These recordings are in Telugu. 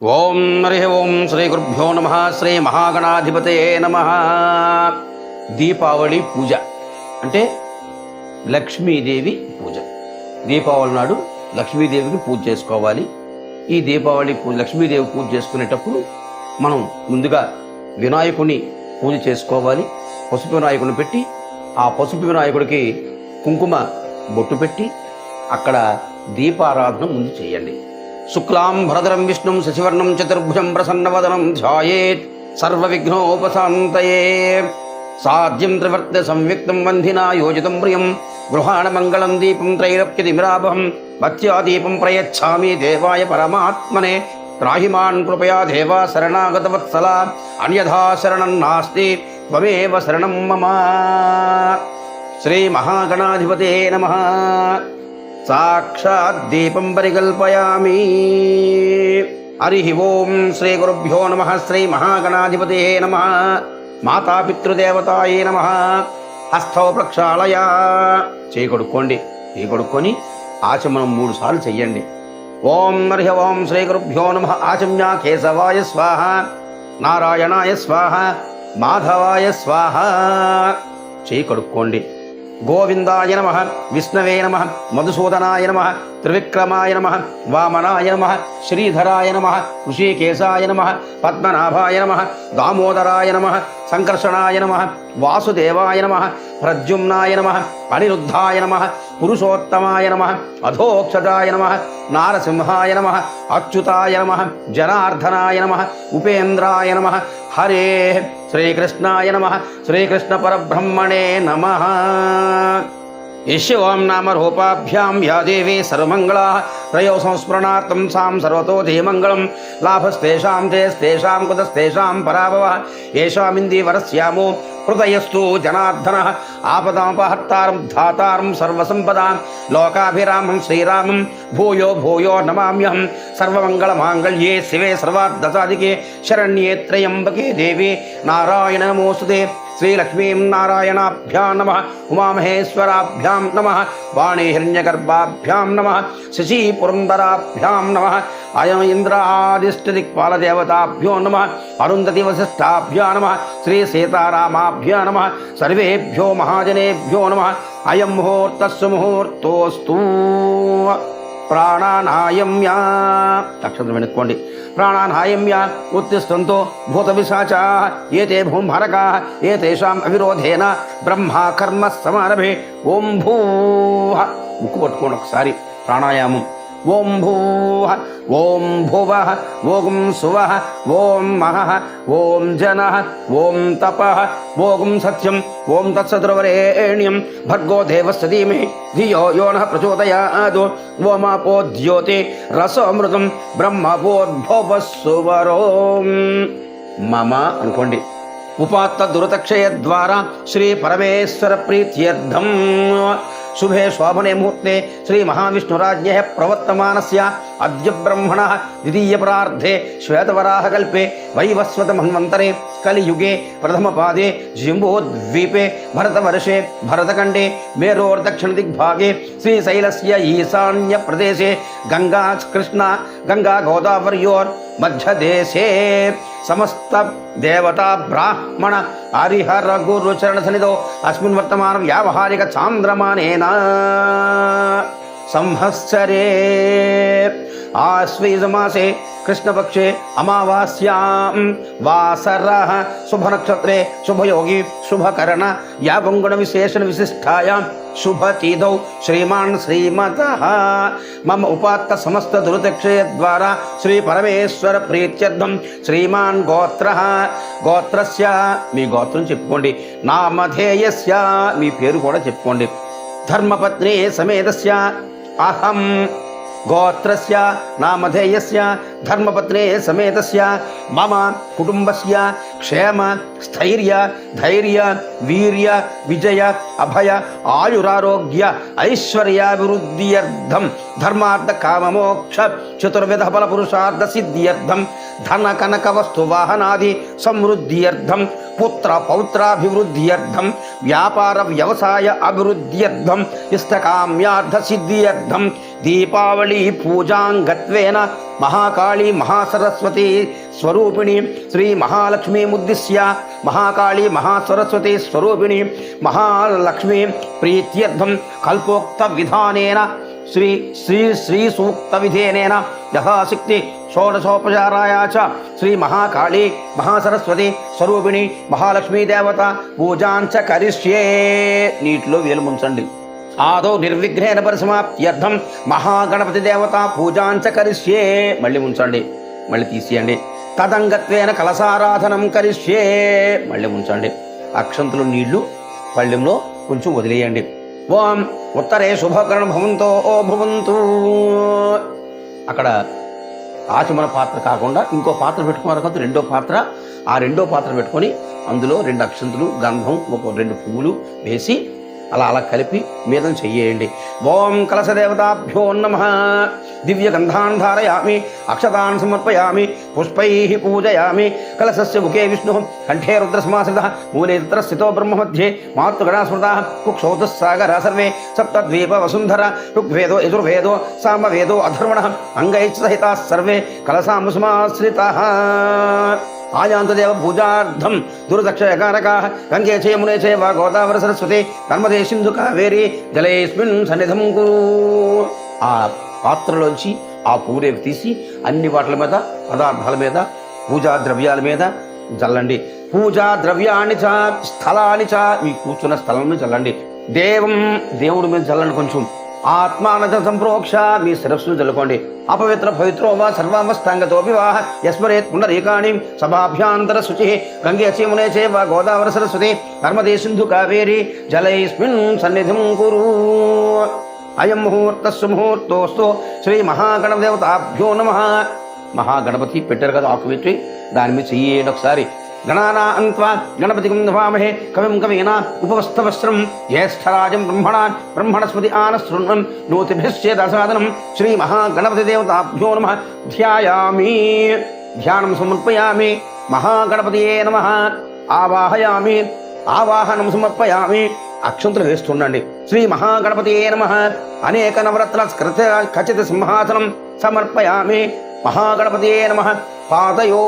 ఓం హరి ఓం శ్రీ గురుభ్యో నమ శ్రీ మహాగణాధిపతే నమ. దీపావళి పూజ అంటే లక్ష్మీదేవి పూజ. దీపావళి నాడు లక్ష్మీదేవికి పూజ చేసుకోవాలి. ఈ దీపావళి పూజ లక్ష్మీదేవి పూజ చేసుకునేటప్పుడు మనం ముందుగా వినాయకుని పూజ చేసుకోవాలి. పసుపు వినాయకుని పెట్టి ఆ పసుపు వినాయకుడికి కుంకుమ బొట్టు పెట్టి అక్కడ దీపారాధన ముందు చేయండి. శుక్లాం భరధరం విష్ణుం శశివర్ణం చతుర్భుజం ప్రసన్నవదనం ధ్యాయేత్ సర్వవిఘ్నోపశాంతయే. సాధ్యం త్రివర్త సంయుక్తం వంధినా యోజితం ప్రియం గృహాణ మంగళం దీపం త్రైరప్యతిమిరాభం భక్త్యా దీపం ప్రయచ్ఛామి దేవాయ పరమాత్మనే. త్రాహిమాన్ కృపయా దేవా శరణాగతవత్సల అన్యథా శరణం నాస్తి త్వమేవ శరణం మమ. శ్రీ మహాగణాధిపతే నమః. సాక్షాత్ దీపం పరికల్పయామి. హరి ఓం శ్రీ గురుభ్యో నమః. శ్రీ మహాగణాధిపతే నమః. మాతాపితృదేవతాయే నమః. హస్తౌ ప్రక్షాళయ. చేయి కొడుక్కోండి. చేయి కొడుక్కొని ఆచమనం 3 సార్లు చెయ్యండి. ఓం హరి ఓం శ్రీ గురుభ్యో నమః. ఆచమ్య కేశవాయ స్వాహ, నారాయణాయ స్వాహ, మాధవాయ స్వాహ. చేయి కడుక్కోండి. గోవిందాయ నమః, విష్ణవే నమః, మధుసూదనాయ నమః, త్రివిక్రమాయ నమః, వామనాయ నమః, శ్రీధరాయ నమః, ఋషికేశాయ నమః, పద్మనాభాయ నమః, దామోదరాయ నమః, సంకర్షణాయ నమః, వాసుదేవాయ నమః, ప్రద్యుమ్నాయ నమః, అనిరుద్ధాయ నమః, పురుషోత్తమాయ నమః, అధోక్షజాయ నమః, నారసింహాయ నమః, అచ్యుతాయ నమః, జనార్దనాయ నమః, ఉపేంద్రాయ నమః. హరే శ్రీకృష్ణాయ నమః. శ్రీకృష్ణ పరబ్రహ్మణే నమః. యస్యాం నామ రూపాభ్యాం యా దేవీ సర్వమంగళా త్రయో సంస్మరణార్థం సాం సర్వతో ధీమంగళం. లాభస్తేషాం తేస్తేషాం కుతస్తేషాం పరాభవః. ఏషామిందీవరస్యామో హృదయస్థో జనార్దనః. ఆపదాపహర్తారం ధాతారం సర్వసంపదాం లోకాభిరామం శ్రీరామం భూయో భూయో నమామ్యహం. సర్వమంగళమాంగళ్యే శివే సర్వార్థసాధికే శరణ్యే త్రయంబకే దేవి నారాయణ నమోస్తుతే. శ్రీలక్ష్మీం నారాయణాభ్యాం నమః. ఉమామహేశ్వరాభ్యాం నమః. వాణీ హిరణ్యగర్భాభ్యాం నమః. శశీ పురందరాభ్యాం నమః. అయం ఇంద్రాదిష్టదిక్పాలదేవతాభ్యో నమః. అరుంధతి వశిష్టాభ్యా నమః. శ్రీ సీతారామాభ్యా నమః. సర్వేభ్యో మహాజనేభ్యో నమః. అయం ముహూర్తస్సు ముహూర్తోస్తు. ప్రాణానాయమ్యా. అక్షరం వెనుక్కోండి. ప్రాణానాయమ్య ఉత్తిష్టంతో భూతపిశాచా ఏతే భూంభరకా ఏతేషాం అవిరోధేన బ్రహ్మ కర్మ సమారభే. ఓం భూః. ముక్కు పట్టుకోండి ఒకసారి. ప్రాణాయామం. ఓం భూః, ఓం భువః, ఓం సువః, ఓం మహః, ఓం జనః, ఓం తపః, ఓం సత్యం, ఓం తత్సతుర్వరేణ్యం భర్గో దేవస్య ధీమహి ధియో యో నః ప్రచోదయాత్. ఓమాపో ద్యోతి రసోమృతం బ్రహ్మభూద్భువస్సువరోం మమ అనుకోండి. ఉపాత్త దురతక్షయ ద్వారా శ్రీ పరమేశ్వర ప్రీత్యర్థం శుభే శోభనే ముహూర్తే శ్రీ మహావిష్ణురాజ్ఞ ప్రవర్తమానస్య అద్య బ్రహ్మణః ద్వితీయపరార్ధే శ్వేతవరాహకల్పే వైవస్వత మన్వంతరే కలియుగే ప్రథమపాదే జింబోద్వీపే భరతవర్షే భరతఖండే మేరోర్దక్షిణ దిగ్భాగే శ్రీశైలస్య ఈశాన్య ప్రదేశే గంగా కృష్ణ గంగా గోదావర్యోర్ మధ్యదేశే సమస్త దేవతా బ్రాహ్మణ హరిహర గురు చరణ సన్నిధౌ అస్మిన్ వర్తమాన వ్యావహారిక చాంద్రమానేన సంవత్సరే ఆశ్వీజమాసే కృష్ణపక్షే అమావాస్యాం వాసరః శుభనక్షత్రే శుభయోగి శుభకరణ యావంగుణ విశేషణ విశిష్టాయాం శుభతిథౌ శ్రీమాన్ శ్రీమతః మమ ఉపాత్త సమస్త దురితక్షయ ద్వారా శ్రీ పరమేశ్వర ప్రీత్యర్థం శ్రీమాన్ గోత్రః గోత్రస్య మీ గోత్రం చెప్పుకోండి. నామధేయస్య మీ పేరు కూడా చెప్పుకోండి. ధర్మపత్ని సమేతస్య అహం గోత్రస్య నామధేయస్య ధర్మపత్నే సమేతస్య మమ కుటుంబస్య క్షేమ స్థైర్య ధైర్య వీర్య విజయ అభయ ఆయురారోగ్య ఐశ్వర్యాభివృద్ధ్యర్థం ధర్మార్థ కామమోక్ష చతుర్విధ ఫల పురుషార్థ సిద్ధ్యర్థం ధన కనక వస్తు వాహనాది సమృద్ధ్యర్థం పుత్ర పౌత్రాభివృద్ధ్యర్థం వ్యాపార వ్యవసాయ అభివృద్ధ్యర్థం ఇష్టకామ్యార్థ సిద్ధ్యర్థం దీపావళి పూజాంగత్వేన మహాకాళీ మహాసరస్వతి స్వరూపిణి శ్రీ మహాలక్ష్మీముద్దిశ్య మహాకాళీ మహాసరస్వతి స్వరూపిణి మహాలక్ష్మీ ప్రీత్యర్థం కల్పోక్త విధానేన శ్రీ శ్రీ శ్రీ సూక్త విధేనేన యథాశక్తి షోడశోపచారాయ చ శ్రీ మహాకాళీ మహాసరస్వతి స్వరూపిణి మహాలక్ష్మీ దేవత పూజాంచ కరిష్యే. నీటిలో వేలు ముంచండి. ఆదో నిర్విఘ్నేన పరిసమాప్త్యర్థం మహాగణపతి దేవత పూజాంచ కరిష్యే. మళ్ళీ ఉంచండి, మళ్ళీ తీసేయండి. తదంగత్వేన కలసారాధనం కరిష్యే. మళ్ళీ ఉంచండి. అక్షంతులు నీళ్లు పళ్ళెంలో కొంచెం వదిలేయండి. ఓం ఉత్తరే శుభకరణ భవంతో ఓ భవంతు. అక్కడ ఆచమన పాత్ర కాకుండా ఇంకో పాత్ర పెట్టుకున్నారు కదా, రెండో పాత్ర. ఆ రెండో పాత్ర పెట్టుకొని అందులో 2 అక్షంతులు గంధం 2 పువ్వులు వేసి అలా కలిపి మీదం చెయ్యేయండి. ఓం కలశదేవతాభ్యో నమః. దివ్య గంధాన్ ధారయామి, అక్షతాన్ సమర్పయామి, పుష్పై పూజయామి. కలశస్య ముఖే విష్ణు, కంఠే రుద్రసమాశ్రిత, మూలే తత్ర స్థితో బ్రహ్మ మధ్యే మాతృగణా స్మృతా. కుక్షౌతుస్సాగర సర్వే సప్తద్వీప వసుంధర. ఋగ్వేదో యజుర్వేదో సామవేదో అధర్వణ అంగైశ్చ సహితా సర్వే కలశాముసమాశ్రితాః. ఆయాంతదేవ పూజార్థం దుర్దక్షయకారకా గంగే చ యమునే చైవ గోదావరి సరస్వతి నర్మదే సింధు కావేరి జలేస్మిన్ సన్నిధం కురు. ఆ పాత్రలోంచి ఆ పూరేపు తీసి అన్ని వాటిల మీద పదార్థాల మీద పూజా ద్రవ్యాల మీద చల్లండి. పూజా ద్రవ్యాన్ని చ స్థలాన్ని చ మీ కూర్చున్న స్థలం మీద చల్లండి. దేవుడి మీద చల్లండి. కొంచెం ఆత్మానజ సంప్రోక్ష మీ శిరస్సును చల్లుకోండి. అపవిత్ర పవిత్రో వా సర్వామస్తాంగతో వివాహ యస్మరేత్ పుండరీకాణి సభాభ్యాంతర శుచి గంగే చమునే చైవ గోదావరి సరస్వతి నర్మదే సింధు కావేరి జలైస్మిన్ సన్నిధిం కురు. అయం ముహూర్తస్సు ముహూర్తోస్తు శ్రీ మహాగణదేవతాభ్యో నమః. మహాగణపతి పెట్టారు కదా ఆకు పెట్టి దాని మీద చెయ్యేయండి ఒకసారి. గణానా అంత్వా గణపతి నమామహే కవిం కవీనా ఉపవస్థవస్త్రం జ్యేష్ఠరాజం బ్రహ్మణస్పతి ఆనశృణ్వన్ నోతిభిశ్చేదసాదనం శ్రీ మహాగణపతి దేవతాభ్యో నమః. ధ్యాయామి, ధ్యానం సమర్పయామి. మహాగణపతియే నమః. ఆవాహయామి, ఆవాహనం సమర్పయామి. అక్షంతులు వేస్తుండండి. శ్రీ మహాగణపతియే నమః. అనేక నవరత్న ఖచ్చిత సింహాసనం సమర్పయామి. మహాగణపతియే నమః. పాదయో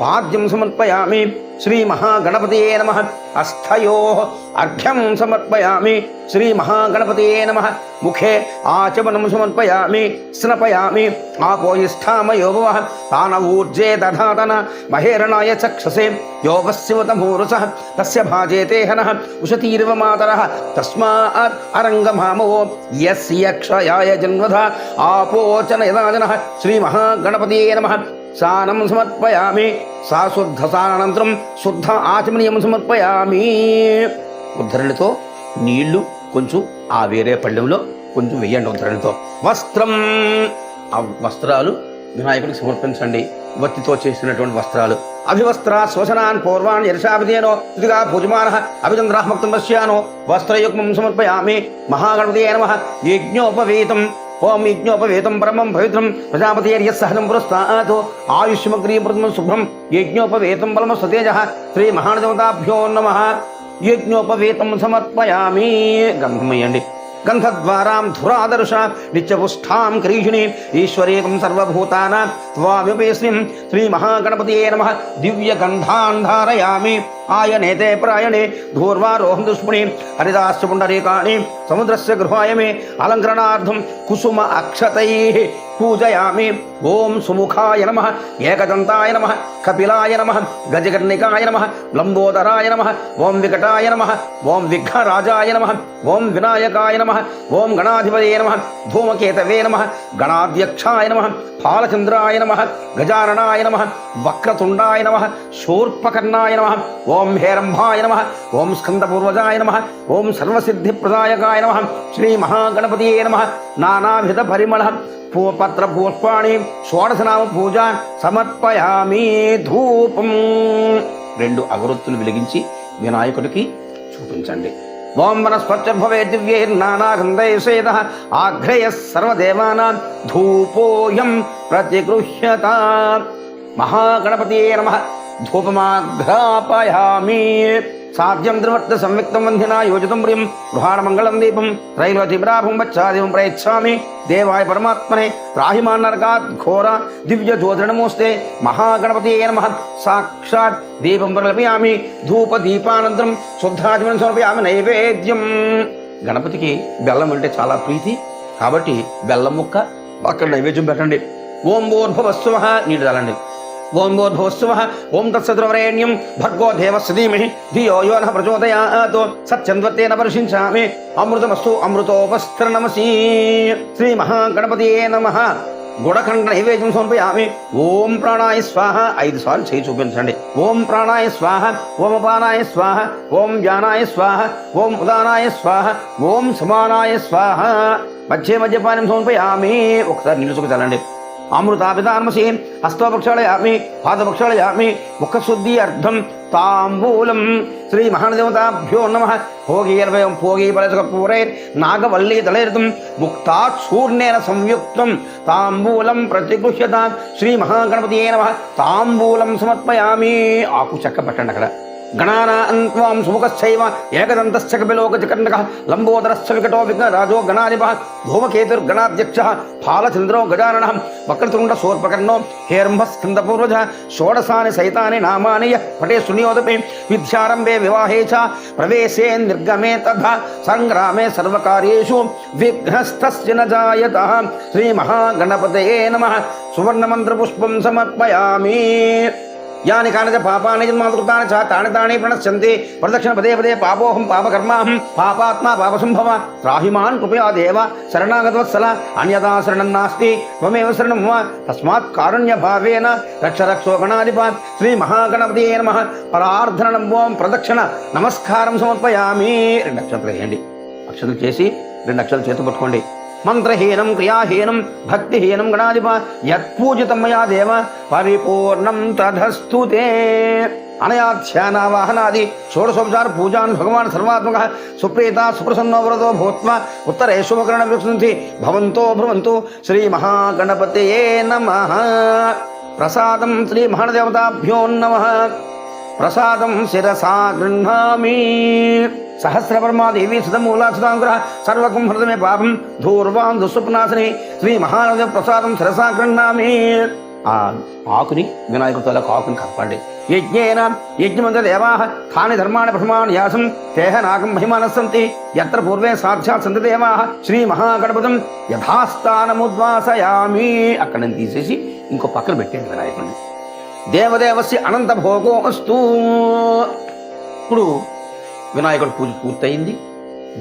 పాద్యం సమర్పయామి. శ్రీ మహాగణపతియే నమః. అస్థయో అర్ఘ్యం సమర్పయామి. శ్రీ మహాగణపతియే నమః. ముఖే ఆచమనం సమర్పయామి. స్నపయామి. ఆపోయిష్ఠామయో భవః తానవూర్జే దధాతన మహేరణాయ చక్షసే యోగస్యవతమూరుసః తస్య భాజేతే హనః ఉషతీరివ మాతరః తస్మాత్ అరంగమామో యస్య క్షయాయ జన్మధ ఆపోచన యదాజనః. శ్రీ మహాగణపతియే నమః. స్నానం సమర్పయామి. సా శుద్ధ స్నానానంతరం శుద్ధ ఆచమనీయం సమర్పయామి. ఉద్ధరణతో నీళ్లు కొంచెం ఆ వేరే పళ్ళెంలో కొంచెం వెయ్యండి. ఉద్ధరణతో వస్త్రం, ఆ వస్త్రాలు వినాయకుడికి సమర్పించండి. వత్తితో చేసినటువంటి వస్త్రాలు. అభివస్త్ర శోషనాన్ పూర్వాన్ యర్షాభిధేనో ఇదిగా పూజమాన అభిచంద్రాహ్మక్తం పశ్యానో వస్త్రయుగ్మం సమర్పయామి. మహాగణపతియే నమః. యజ్ఞోపవీతం. ఓం యజ్ఞోపవేతం పరమం పవిత్రం ప్రజాపతిర్యస్సహనం పురస్తాత్ ఆయుష్మగ్రీయమృతం శుభ్రం యజ్ఞోపవేతం బలమ సతేజ. శ్రీ మహాదేవతాభ్యో నమః. యజ్ఞోపవేతం సమర్పయామి. గంధమయ్యండి. గంధద్వారాం ధురాదర్శ నిత్యపుష్ఠాం క్రీషిణి ఈశ్వరేకం సర్వభూతానాం త్వామిపేస్మిం. శ్రీ మహాగణపతియే నమః. దివ్య గంధాన్ ధారయామి. ఆయనేతే ప్రాయణే ధూర్వారోహం దుష్మణి హరిదాస్య పుండరీకాణి సముద్రస్య గృహాయమే అలంకరణార్థం కుసుమ అక్షతైః పూజయామి. ఓం సుముఖాయ నమః. ఏకదంతాయ నమః. కపిలాయ నమః. గజకర్ణికాయ నమః. లంబోదరాయ నమః. ఓం వికటాయ నమః. ఓం విఘ్నరాజాయ నమః. ఓం వినాయకాయ నమః. ఓం గణాధిపతయే నమః. ధూమకేతవే నమః. గణాధ్యక్షాయ నమః. ఫాలచంద్రాయ నమః. గజాననాయ నమః. వక్రతుండాయ నమః. శూర్పకర్ణాయ నమః. ఓం హేరంభాయ నమః. ఓం స్కందపూర్వజాయ నమః. ఓం సర్వసిద్ధిప్రదాయకాయ నమః. శ్రీ మహాగణపతియే నమః. నానావిధ పరిమళ పత్ర పుష్పాణి షోడశనామ పూజ సమర్పయామి. ధూపం 2 అగరొత్తులు వెలిగించి వినాయకుడికి చూపించండి. ఓం వనస్పత్యర్భవే దివ్యైర్నానాగంధైషేద ఆఘ్రేయ సర్వదేవానాం ధూపోయం ప్రతిగృహ్యత. మహాగణపతియే నమః. ధూపమాఘ్రాపయామి. సాధ్యం త్రివర్త సంయుక్తం వంధినా యోజితం ప్రియం గృహాణమంగళం దీపం త్రైలోతిబ్రాభం వచ్చాదివం ప్రయచ్ఛామి. దేవాయ పరమాత్మనే త్రాహిమాన్నరకాత్ ఘోర దివ్య జ్యోతిర్నమోస్తే మహాగణపతియే నమః. సాక్షాత్ దీపం ప్రలపయామి. ధూప దీపానంతరం శుద్ధాచమనం సమర్పయామి. నైవేద్యం. గణపతికి బెల్లం అంటే చాలా ప్రీతి కాబట్టి బెల్లం ముక్క అక్కడ నైవేద్యం పెట్టండి. ఓం భూర్భువస్సువః నీటి చల్లండి. ఓం భూర్భువస్సువః ఓం తత్సవితుర్వరేణ్యం భర్గో దేవస్య ధీమహి ధియో యో నః ప్రచోదయాత్. సత్యంద్వత్తేన వర్షించామి. అమృతమస్తు అమృతోపస్థిరనమసి. శ్రీ మహాగణపతియే నమః. గుడఖండ నైవేద్యం సమర్పయామి. ఓం ప్రాణాయ స్వాహ 5 సార్లు చేయి చూపించండి. ఓం ప్రాణాయ స్వాహ, ఓం అపానాయ స్వాహ, ఓం జ్ఞానాయ స్వాహ, ఓం ఉదానాయ స్వాహ, ఓం సమానాయ స్వాహ. మధ్యపానం సమర్పయామి. ఒకసారి నిలుచుకు చల్లండి. అమృతాపితానమసి. హస్తోపక్షాళయామి, పాదపక్షాళయామి. ముఖశుద్ధి అర్థం తాంబూలం. శ్రీ మహాదేవతాభ్యో నమః. భోగీర్వయం భోగీపరచకపూరైర్ నాగవల్లీ తలైర్తం ముక్తాచూర్ణేన సంయుక్తం తాంబూలం ప్రతిగృహ్యత. శ్రీ మహాగణపతియే నమః. తాంబూలం సమర్పయామి. ఆకు చెక్క పెట్టండి అక్కడ. గణానాన్వాం సుముఖశ్చైవ ఏకదంతశ్చ కపిలోకచకండకః లంబోదరశ్చ వికటో విఘ్నరాజో గణాధిపః ధూమకేతుర్గణాధ్యక్షः ఫాలచంద్రో గజాననః వక్రతుండ శూర్పకర్ణో హేరంభస్కందపూర్వజः షోడశాని సైతాని నామాని యః పఠే శృణ్యోదపి. విద్యారంభే వివాహే చ ప్రవేశే నిర్గమే తథా సంగ్రామే సర్వకార్యేషు విఘ్నస్తస్య న జాయతః. శ్రీ మహాగణపతయే నమః. సువర్ణమంత్రపుష్పం సమర్పయామి. యాని కాని పాపాని జన్మాకృతాని చ తాని తాని ప్రణశ్యంతి ప్రదక్షిణ పదే పదే పాపోహం పాపకర్మాహం పాపాత్మా పాపసంభవ. త్రాహిమాన్ కృపయా దేవ శరణాగతవత్సల. అన్యదా శరణం నాస్తి త్వమేవ శరణం మమ. తస్మాత్ కారుణ్య భావేన రక్ష రక్షో గణాధిప. శ్రీ మహాగణపతియే నమః. పరార్ధనం ఓం ప్రదక్షిణ నమస్కారం సమర్పయామి. 2 అక్షంతలు వేయండి. అక్షంతలు చేసి 2 అక్షంతలు చేతు పట్టుకోండి. మంత్రహీనం క్రియాహీనం భక్తిహీనం గణాధిప యత్పూజితం మయా దేవ పరిపూర్ణం తదస్తు తే. అనయాధ్యానావాహనాది షోడశోపచార పూజాన్ భగవాన్ సర్వాత్మక సుప్రీత సుప్రసన్నో వరదో భూత్వా ఉత్తరే శుభకరణ విక్షంతి భవంతో భ్రువంతు. శ్రీ మహాగణపతయే నమః. ప్రసాదం శ్రీ మహాదేవతాభ్యో నమః. ప్రసాదం శిరసా గృహ్ణామి. సహస్రపరమాదేవి సుధమూలాసుతాంగ్రహ సర్వకం హృదమే పాపం ధూర్వాం దుస్వప్నాశని. శ్రీ మహాదేవ ప్రసాదం శిరసా గృహ్ణామి. ఆ ఆకుని వినాయకుడితో ఆకుని కప్పండి. యజ్ఞేన యజ్ఞమంత దేవాః తాని ధర్మాణి ప్రథమాని యాసం తేహ నాగం మహిమానస్సంతి యత్ర పూర్వే సాక్షాత్ సంతి దేవాః. శ్రీ మహాగణపతం యథాస్థానముద్వాసయామి. అక్కడ నుంచి తీసేసి ఇంకో పక్కన పెట్టండి వినాయకుడిని. దేవదేవస్య అనంత భోగో అస్తు. ఇప్పుడు వినాయకుడి పూజ పూర్తయింది.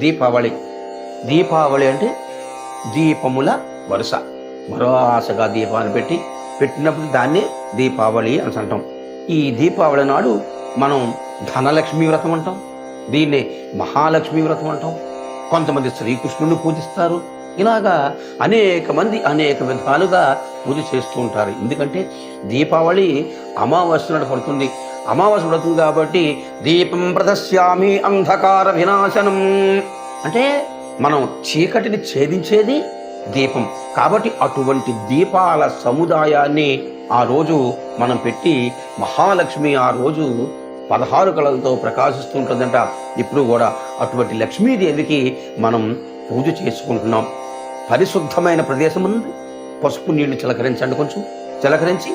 దీపావళి. దీపావళి అంటే దీపముల వరుస. వరుసగా దీపాన్ని పెట్టినప్పుడు దాన్ని దీపావళి అని అంటాం. ఈ దీపావళి నాడు మనం ధనలక్ష్మీ వ్రతం అంటాం. దీన్ని మహాలక్ష్మీ వ్రతం అంటాం. కొంతమంది శ్రీకృష్ణుని పూజిస్తారు. ఇలాగా అనేక మంది అనేక విధాలుగా పూజ చేస్తూ ఉంటారు. ఎందుకంటే దీపావళి అమావాస్య నాడు పడుతుంది. అమావాస్య పడుతుంది కాబట్టి దీపం ప్రదశ్యామి అంధకార వినాశనం అంటే మనం చీకటిని ఛేదించేది దీపం. కాబట్టి అటువంటి దీపాల సముదాయాన్ని ఆ రోజు మనం పెట్టి మహాలక్ష్మి ఆ రోజు 16 కళలతో ప్రకాశిస్తూ ఉంటుందంట. ఇప్పుడు కూడా అటువంటి లక్ష్మీదేవికి మనం పూజ చేసుకుంటున్నాం. పరిశుద్ధమైన ప్రదేశం ఉంది. పసుపు నీళ్లు చిలకరించండి. కొంచెం చిలకరించి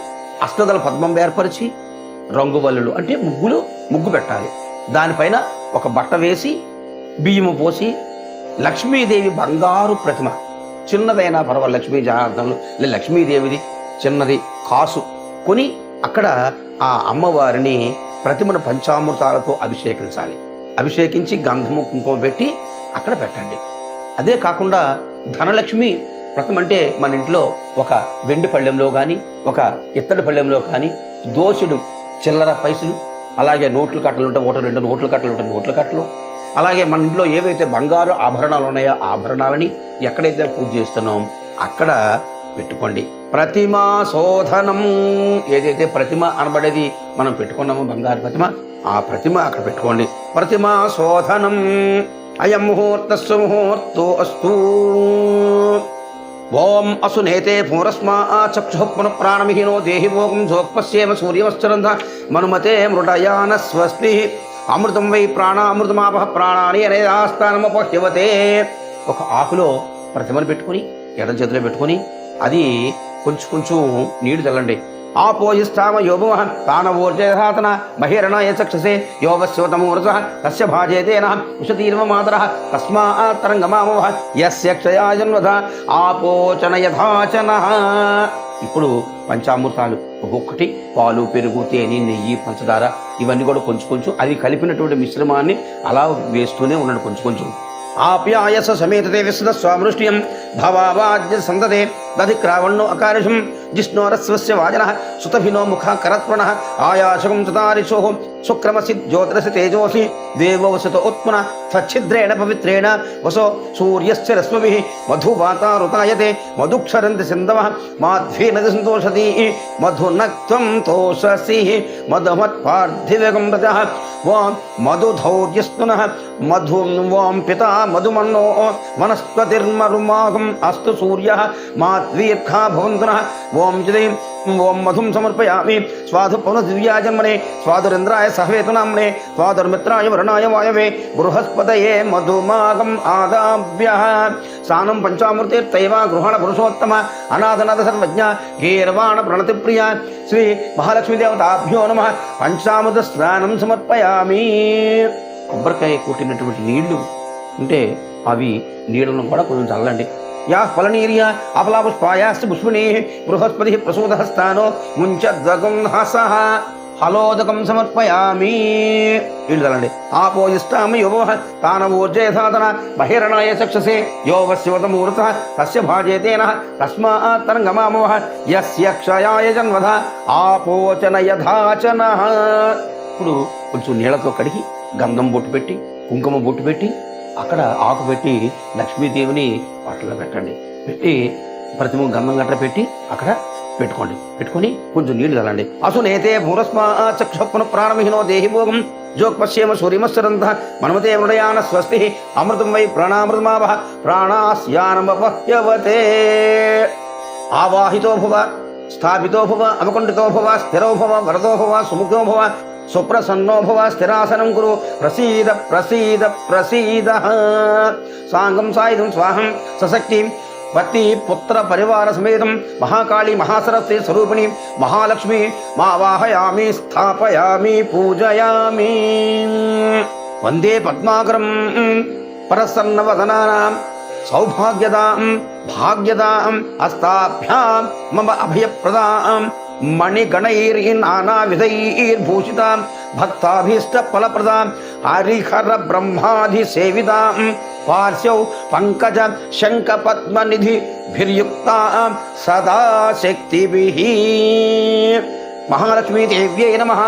అష్టదళ పద్మం ఏర్పరిచి రంగువల్లులు అంటే ముగ్గు పెట్టాలి. దానిపైన ఒక బట్ట వేసి బియ్యము పోసి లక్ష్మీదేవి బంగారు ప్రతిమ చిన్నదైనా పర్వాలేదు. లక్ష్మీ జనార్దనులు లక్ష్మీదేవిది చిన్నది కాసు కొని అక్కడ ఆ అమ్మవారిని ప్రతిమను పంచామృతాలతో అభిషేకించాలి. అభిషేకించి గంధము కుంకుమ పెట్టి అక్కడ పెట్టండి. అదే కాకుండా ధనలక్ష్మి వ్రతం అంటే మన ఇంట్లో ఒక వెండి పళ్ళెంలో కానీ ఒక ఇత్తడి పళ్ళెంలో కానీ దోషుడు చిల్లర పైసలు అలాగే నోట్లు కట్టలు ఉంటాయి. 1-2 నోట్లు కట్టలు ఉంటాయి. నోట్ల కట్టలు అలాగే మన ఇంట్లో ఏవైతే బంగారు ఆభరణాలు ఉన్నాయో ఆభరణాలని ఎక్కడైతే పూజ చేస్తున్నాం అక్కడ పెట్టుకోండి. ప్రతిమా శోధనం ఏదైతే ప్రతిమ అనబడేది మనం పెట్టుకున్నామో బంగారు ప్రతిమ ఆ ప్రతిమ అక్కడ పెట్టుకోండి. ప్రతిమా శోధనం. అయం ముహూర్త సుముహూర్తో అస్తు. ఓం అసునేతే పూరస్మా చక్షు పునః ప్రాణమిహినో దేహి భోగం జోక్పశ్యేమ సూర్యమశ్చరంధ మనుమతే మృడయాన స్వస్తి అమృతం వై ప్రాణామృతమాప ప్రాణాని అనేదాస్థానమపహ్యవతే. ఒక ఆకులో ప్రతిమను పెట్టుకుని ఎడం చేతిలో పెట్టుకుని అది కొంచెం నీళ్లు చల్లండి. ఆపోజిస్తామ యోభవ తానవోర్జయధాతన మహిరణాయ చక్షసే యోవస్యోతమూర్ధ తస్య భాజేతేన ఉషతీర్వ మాతర తస్మాత్ తరంగమామవ యస్య క్షయాజన్వధ ఆపోచన యథాచన. ఇప్పుడు పంచామృతాలు ఒక్కొక్కటి పాలు, పెరుగు, తేనె, నెయ్యి, పంచదార ఇవన్నీ కూడా కొంచెం అది కలిపినటువంటి మిశ్రమాన్ని అలా వేస్తూనే ఉన్నాడు కొంచెం. ఆప్యాయస సమేతతే విశద స్వామృష్ట్యం భవావాజ్య సందతే దధిక్రావణ్ణో అకారిషం జిష్ణోరస్వస్య వాజన సుతభినో ముఖ కరత్వణ ఆయాశకం చతారిషో శుక్రమసి జ్యోతిరసి తేజోసి దేవవసత ఉత్మన సచ్ఛిద్రేణ పవిత్రేణ వసో సూర్యస్య రశ్మిభిః మధువాతారుతాయతే మధుక్షరంతి సింధవః మాధ్వీ నది సంతోషతి మధునక్త్వం తోషసి మధుమత్పార్థివగం రజః వాం మధుధౌర్యస్తునః మధు వాం పితా మధుమన్నో వనస్పతిర్మరుమాగం అస్తు సూర్యః మాధ్వీర్ఖా భవంతునః ఓం జదీం ఓం మధుం సమర్పయామి స్వాధు పునఃదివ్యాజన్మనే స్వాదురింద్రాయ సహవేతునామ్నే స్వాదుర్మిత్రాయ వరుణాయ వాయవే బృహస్పతయే మధుమాగం ఆదాభ్యః స్నానం పంచామృతైర్తైవ గృహణ పురుషోత్తమ అనాథనాథ సర్వజ్ఞ గీర్వాణ ప్రణతిప్రియ శ్రీ మహాలక్ష్మీదేవతాభ్యో నమః పంచామృత స్నానం సమర్పయామి. కొబ్బరికాయ కొట్టినటువంటి నీళ్లు ఉంటే అవి నీళ్లను కూడా కొంచెం చల్లండి. యా ఫలనీర్య అఫలాపుష్పాయాస్తి పుష్పిణీ బృహస్పతి ప్రసూదహస్తానో ముంచద్వగం హసః హలోదకం సమర్పయామి. నీళ్ళు చల్లండి. ఆపోయిష్టామి యోవ తానవోర్జయధాతన బహిరణాయ చక్షసే యోవస్యోతమూర్ధ తస్య భాజేతేన తస్మాత్ తరంగమామవ యస్య క్షయాయ జన్మధ ఆపోచన యథాచన. ఇప్పుడు కొంచెం నీళ్లతో కడిగి గంధం బొట్టు పెట్టి కుంకుమ బొట్టు పెట్టి అక్కడ ఆకు పెట్టి లక్ష్మీదేవిని వాటిలో పెట్టండి. పెట్టి ప్రతిమ గంధం గట్ర పెట్టి అక్కడ పెట్టుకొని కొంచెం నీళ్లు చల్లండి. అసునేతే భూరస్మా చక్షుః ప్రాణమిహినో దేహి భోగం జోక్పశ్యేమ సూర్యమశ్చరంధ మన్మతే మృడయాన స్వస్తి అమృతం వై ప్రాణామృతమావహ ప్రాణాస్యానమపహ్యవతే. ఆవాహితో భవ స్థాపితో భవ అవకుంఠితో భవ స్థిరో భవ వరదో భవ సుముఖో భవ సుప్రసన్నో భవ స్థిరాసనం కురు ప్రసీద ప్రసీద ప్రసీద. సాంగం సాయుధం స్వాహం సశక్తిం పత్ని పుత్ర పరివార సమేతం మహాకాళీ మహాసరస్వతి స్వరూపిణి మహాలక్ష్మి మావాహయామి స్థాపయామి పూజయామి. వందే పద్మాకరం పరసన్నవదనానాం సౌభాగ్యదాం భాగ్యదాం హస్తాభ్యాం మమ అభయప్రదాం మణిగణైర్నానావిధైర్భూషితాం భక్తాభీష్ట ఫలప్రదాం హరిహర బ్రహ్మాధి సేవితాం పార్శ్వౌ పంకజ శంఖ పద్మనిధి భిర్యుక్తాం సదా శక్తిభిః. మహాలక్ష్మీదేవ్యై నమః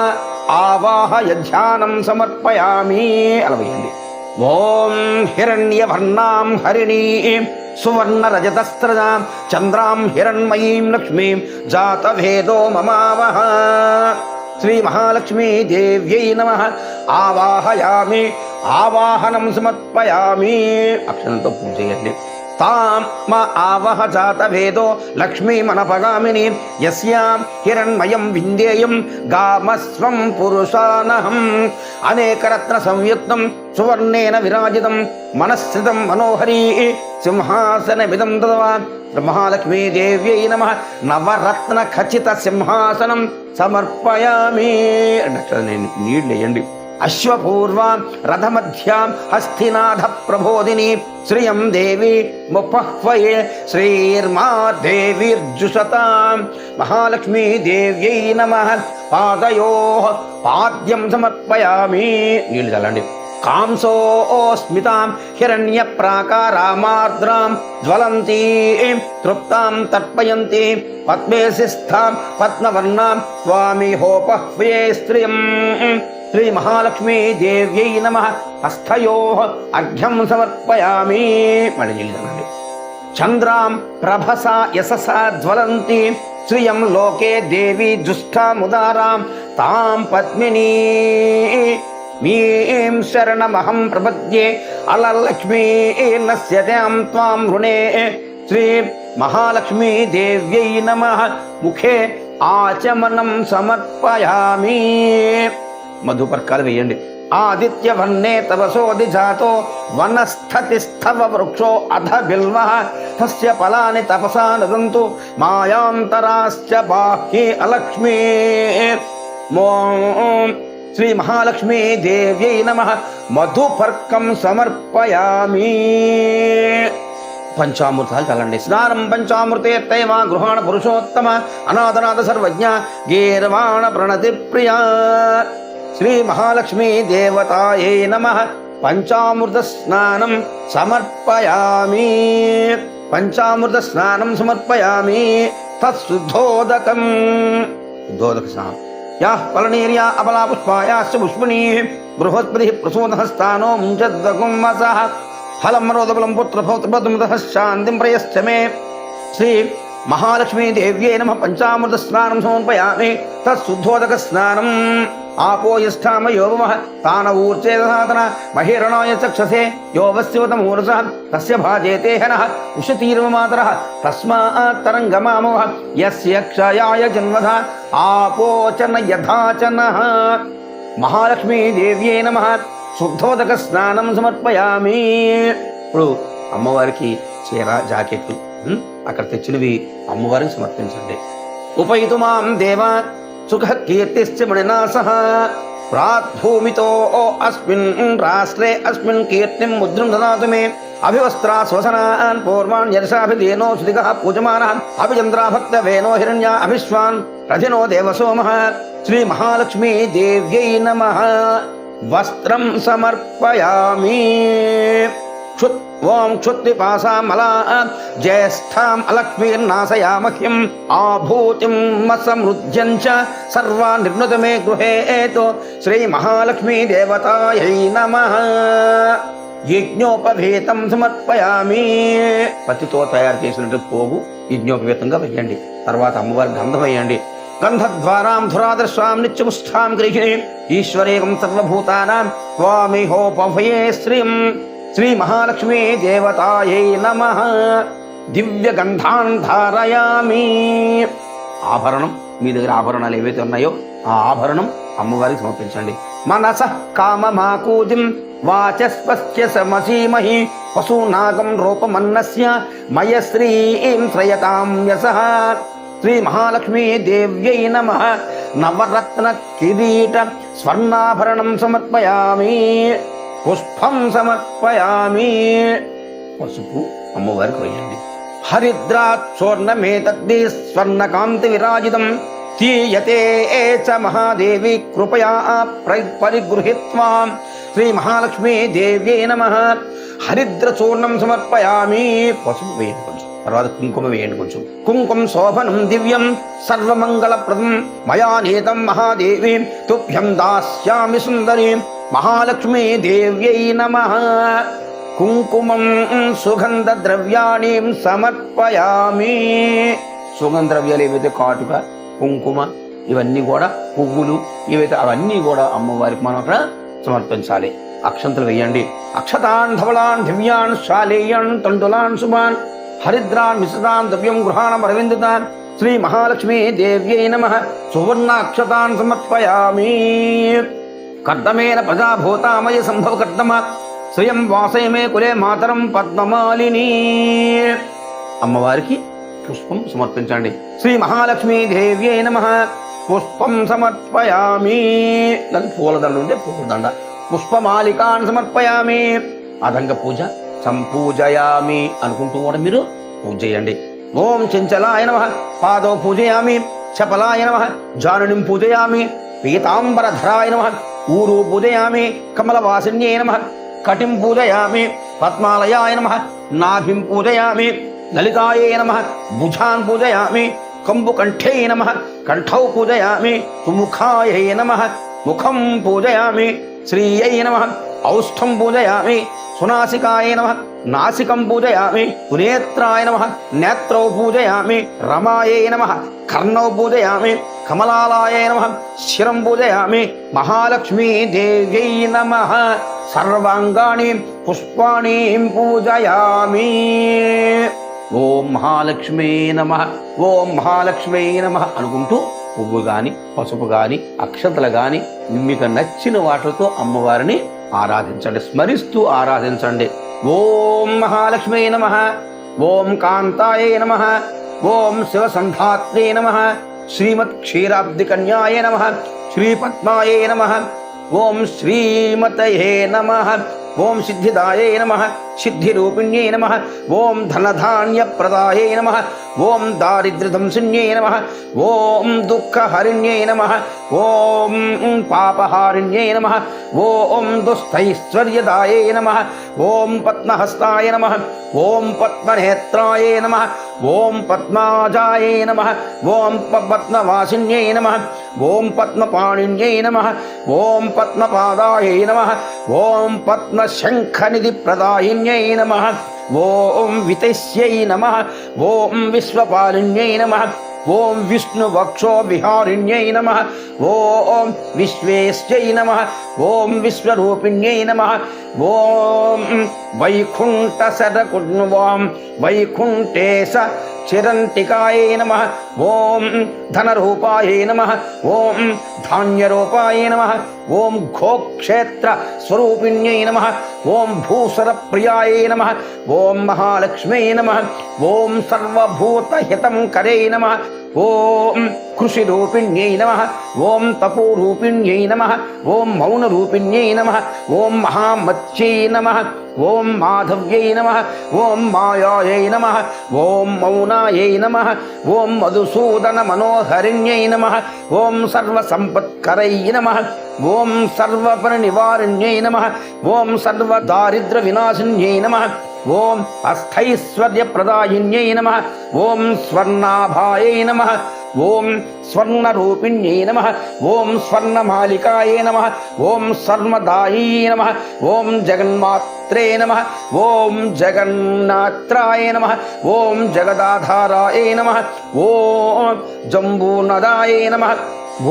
ఆవాహయ ధ్యానం సమర్పయామి. అలవేయండి. ఓం హిరణ్యవర్ణాం హరిణీం సువర్ణ రజతస్త్రజాం చంద్రాం హిరణ్మయీం లక్ష్మీం జాతవేదో మమావహ. శ్రీ మహాలక్ష్మీ దేవ్యై నమః ఆవాహయామి. ఆవాహనం సమర్పయామి. అక్షరంతో పూజ చేయండి. తాం మా ఆవహ జాతవేదో లక్ష్మీమనపగామిని యస్యాం హిరణ్మయం విందేయం గామస్వం పురుషానహం అనేకరత్న సంయుక్తం సువర్ణేన విరాజితం మనస్థితం మనోహరీ సింహాసనమిదం దదవా. మహాలక్ష్మీదేవ్యై నమః నవరత్న ఖచ్చిత సింహాసనం సమర్పయామి. నీళ్ళు వేయండి. అశ్వపూర్వాం రథమధ్యాం హస్తినాథ ప్రబోధిని శ్రియం దేవి ముపహ్వయే శ్రీర్మా దేవీర్జుషతాం. మహాలక్ష్మీ దేవ్యై నమః పాదయోః పాద్యం సమర్పయామి. నీళ్ళు చల్లండి. కాంసోస్మితాం హిరణ్య ప్రాకారామార్ద్రాం జ్వలంతీం తృప్తాం తర్పయంతి పద్మేశిస్థాం పద్మవర్ణాం స్వామిహోపహ్వయే స్త్రియం. శ్రీ మహాలక్ష్మీ దేవ్యై నమః హస్తయోః అర్ఘ్యం సమర్పయామి. మళ్ళీ నీళ్ళు. చంద్రాం ప్రభసా యశసా జ్వలంతి శ్రియం లోకే దేవి జుష్టాముదారాం తాం పద్మినీ మీం శరణమహం ప్రపద్యే అలలక్ష్మీ నశ్యతాం త్వాం రుణే. శ్రీ महालक्ष्मीदेव्यै नमः मुखे आचमनं समर्पयामि మధుపర్కాలు వేయండి ఆదిత్యవర్ణే తవసోది జాతో వనస్థతిస్థవ వృక్షో అధ బిల్వః తస్య ఫలాని తపసా నదంతు మాయాంతరాశ్చ బాహ్యే అలక్ష్మీ ఓం శ్రీ మహాలక్ష్మీ దేవ్యై నమః మధుపర్కం సమర్పయామి పంచామృతాలు చల్లండి స్నానం పంచామృతేత్తైవ గృహాణ పురుషోత్తమ అనాథనాథ సర్వజ్ఞ గీర్వాణ ప్రణతి ప్రియా శ్రీ మహాలక్ష్మీ దేవతాయై నమః పంచామృత స్నానం సమర్పయామి పంచామృత స్నానం సమర్పయామి తత్శుద్ధోదకం శుద్ధోదక స్నానం యాః ఫలనీర్యా అబలా పుష్పాయాశ్చ పుష్పిణీ బృహస్పతి ప్రసూనః ముంచద్వగుం వసః ఫలం రోదబలం పుత్రపౌత్రపద్మతః శాంతిం ప్రయశ్చ మే శ్రీ మహాలక్ష్మీదేవ్యై నమః పంచామృత స్నానం సమర్పయామి తత్శుద్ధోదక స్నానం ఆపోయిష్టామ యోవమః తాన ఊర్చేదసాతన మహిరణాయ చక్షసే యోవస్యవతమూరసః తస్య భాజేతే హనః ఉషతీర్వమాతరః తస్మాత్ తరంగమామవః యస్య క్షయాయ జన్మధ ఆపోచన యథాచనః మహాలక్ష్మీదేవ్యై నమః శుద్ధోదక స్నానం సమర్పయామి ఇప్పుడు అమ్మవారికి చీర జాకెట్లు అక్కడ తెచ్చినవి అమ్మవారికి సమర్పించండి ఉపయితు మాం దేవ సుఖ కీర్తిశ్చ మణినా సహ ప్రాద్భూమితో అస్మిన్ రాష్ట్రే అస్మిన్ కీర్తిం ముద్రం దదాతు మే అభివస్త్రా శ్వసనాన్ పూర్వాన్ యర్షాభిధేనో సుదిగః పూజమానః అభిచంద్రా భక్త వేనో హిరణ్య అభిశ్వాన్ రజనో దేవసోమః శ్రీ మహాలక్ష్మీ దేవ్యై నమః వస్త్రం సమర్పయామి ఓం క్షుత్పిపాసామలా జ్యేష్ఠాం అలక్ష్మీర్నాశయామహ్యం ఆభూతిం సమృద్ధ్యం చ సర్వాన్ నిర్ణుత మే గృహేతు శ్రీ మహాలక్ష్మీ దేవతాయై నమః యజ్ఞోపవీతం సమర్పయామి పత్తితో తయారు చేసినట్టు పోగు యజ్ఞోపవీతంగా వేయండి తర్వాత అమ్మవారి గంధం వేయండి గంధద్వారాం ధురాదర్శాం నిత్యముష్ఠాం గృహిణీం ఈశ్వరేకం సర్వభూతానాం త్వామిహోపభయే శ్రీం శ్రీ మహాలక్ష్మీ దేవతాయై నమః దివ్య గంధాన్ ధారయామి ఆభరణం మీ దగ్గర ఆభరణాలు ఏవైతే ఉన్నాయో ఆ ఆభరణం అమ్మవారికి సమర్పించండి మనసః కామమాకూతిం వాచస్పస్య సమసీమహి పశూనాగం రూపమన్నస్య మయశ్రీం శ్రయతాం యసః శ్రీ మహాలక్ష్మీ దేవ్యై నమః నవరత్న కిరీట స్వర్ణాభరణం సమర్పయామి పుష్పం సమర్పయామి పసుపు అమ్మవారికి వేయండి హరిద్రాత్ స్వర్ణమేతద్ది స్వర్ణకాంతి విరాజితం తీయతే చ మహాదేవి కృపయా పరిగృహీత్వా శ్రీ మహాలక్ష్మీ దేవ్యై నమః హరిద్ర చూర్ణం సమర్పయామి పసుపు వేయండి కొంచెం తర్వాత కుంకుమ వేయండి కొంచెం కుంకుమ శోభనం దివ్యం సర్వమంగళప్రదం మయా నీతం మహాదేవి తుభ్యం దాస్యామి సుందరీ మహాలక్ష్మీ దేవ్యై నమః కుంకుమం సుగంధ ద్రవ్యాణి సమర్పయామి సుగంధ ద్రవ్యాలు ఏవైతే కాటుక కుంకుమ ఇవన్నీ కూడా పువ్వులు ఏవైతే అవన్నీ కూడా అమ్మవారికి మనం అక్కడ సమర్పించాలి అక్షంతలు వేయండి అక్షతాన్ ధవళాన్ దివ్యాన్ శాలేయాన్ తండులాన్ శుభాన్ హరిద్రాన్ మిశ్రితాన్ ద్రవ్యం గృహాణం అరవిందతాన్ శ్రీ మహాలక్ష్మీ దేవ్యై నమః సువర్ణాక్షతాన్ సమర్పయామి కర్దమేన ప్రజాభూతామయ సంభవ కర్దమ స్వయం వాసయమే కులే మాతరం పద్మమాలిని అమ్మవారికి పుష్పం సమర్పించండి శ్రీ మహాలక్ష్మీ దేవ్యై నమః పుష్పం సమర్పయామి పూలదండ ఉంటే పూలదండ పుష్పమాలికాన్ సమర్పయామి అదంగ పూజ సంపూజయామి అనుకుంటూ కూడా మీరు పూజ చేయండి ఓం చంచలాయ నమః పాదో పూజయామి చపలాయ నమః జానునిం పూజయామి పీతాంబరధరాయ నమః ఊరు పూజయామి కమలవాసిన్యై నమః కటిం పూజయామి పద్మాలయాయ నమః నాభిం పూజయామి లలితాయై నమః భుజాన్ పూజయామి కంబుకంఠై నమః కంఠౌ పూజయామి సుముఖాయై నమః ముఖం పూజయామి శ్రీయై నమః ఔష్ఠం పూజయామి సునాసికాయ నమః నాసికం పూజయామి సునేత్రాయ నమః నేత్రౌ పూజయామి రమాయై నమః కర్ణౌ పూజయామి కమలాలయ నమః శిరం పూజయామి మహాలక్ష్మీ దేవ్యై నమః సర్వాంగాని పుష్పాణి పూజయామి ఓం మహాలక్ష్మీ నమః, ఓం మహాలక్ష్మీ నమః అనుకుంటూ పువ్వు కానీ పసుపు కానీ అక్షతలు కానీ మీకు నచ్చిన వాటితో అమ్మవారిని ఆరాధించండి, స్మరిస్తూ ఆరాధించండి. ఓం మహాలక్ష్మీ నమః, ఓం కాంతాయే నమః, ఓం శివసంధాత్రే నమః, శ్రీమత్ క్షీరాబ్ది కన్యాయ నమః, శ్రీపద్మాయే నమః, ఓం శ్రీమతయే నమః, ఓం సిద్ధిదాయే నమః, సిద్ధిరూపిణ్యై నమః, ఓం ధనధాన్యప్రదాయై నమః, ఓం దారిద్ర్యదంసిన్యై నమః, ఓం దుఃఖహరిణ్యై నమః, ఓం పాపహారిణ్యై నమః, ఓం దుస్థైశ్వర్యదాయై నమః, ఓం పద్మహస్తాయ నమః, ఓం పద్మనేత్రాయై నమః, ఓం పద్మాజాయై నమః, ఓం పద్మవాసిన్యై నమః, ఓం పద్మపాణిన్యై నమః, ఓం పద్మపాదాయై నమః, ఓం పద్మశంఖనిధి ప్రదాయిన్యై నమః, ఓం వితస్యై నమః, ఓం విశ్వపాలిన్యై నమః, ఓం విష్ణువక్షో విహారిణ్యై నమః, ఓం విశ్వేశ్యై నమః, ఓం విశ్వరూపిణ్యై నమః, ఓం వైకుంఠసరకుణ్వాం వైకుంఠేశ చిరంతికాయై నమః, ఓం ధనరూపాయై నమః, ఓం ధాన్యరూపాయై నమః, ఓం గోక్షేత్ర స్వరూపిణ్యై నమః, ఓం భూసరప్రియాయై నమః, ఓం మహాలక్ష్మీ నమః, ఓం సర్వభూతహితం కరే నమః, ఓం కృషిరూపిణ్యై నమః, ఓం తపోరూపిణ్యై నమః, ఓం మౌనరూపిణ్యై నమః, ఓం మహామత్యై నమః, ఓం మాధవ్యై నమః, ఓం మాయాయై నమః, ఓం మౌనాయై నమః, ఓం మధుసూదన మనోహరిణ్యై నమః, ఓం సర్వసంపత్కరై నమః, ఓం సర్వపరినివారిణ్యై నమః, ఓం సర్వదారిద్ర వినాశిన్యై నమః, ఓం అస్థైశ్వర్యప్రదాయిన్యై నమః, ఓం స్వర్ణాభాయై నమః, ఓం స్వర్ణరూపిణ్యై నమః, ఓం స్వర్ణమాలికాయై నమః, ఓం స్వర్ణదాయీ నమః, ఓం జగన్మాత్రే నమః, ఓం జగన్నాత్రాయ నమః, ఓం జగదాధారాయ నమః, ఓం జంబూనదాయ నమః,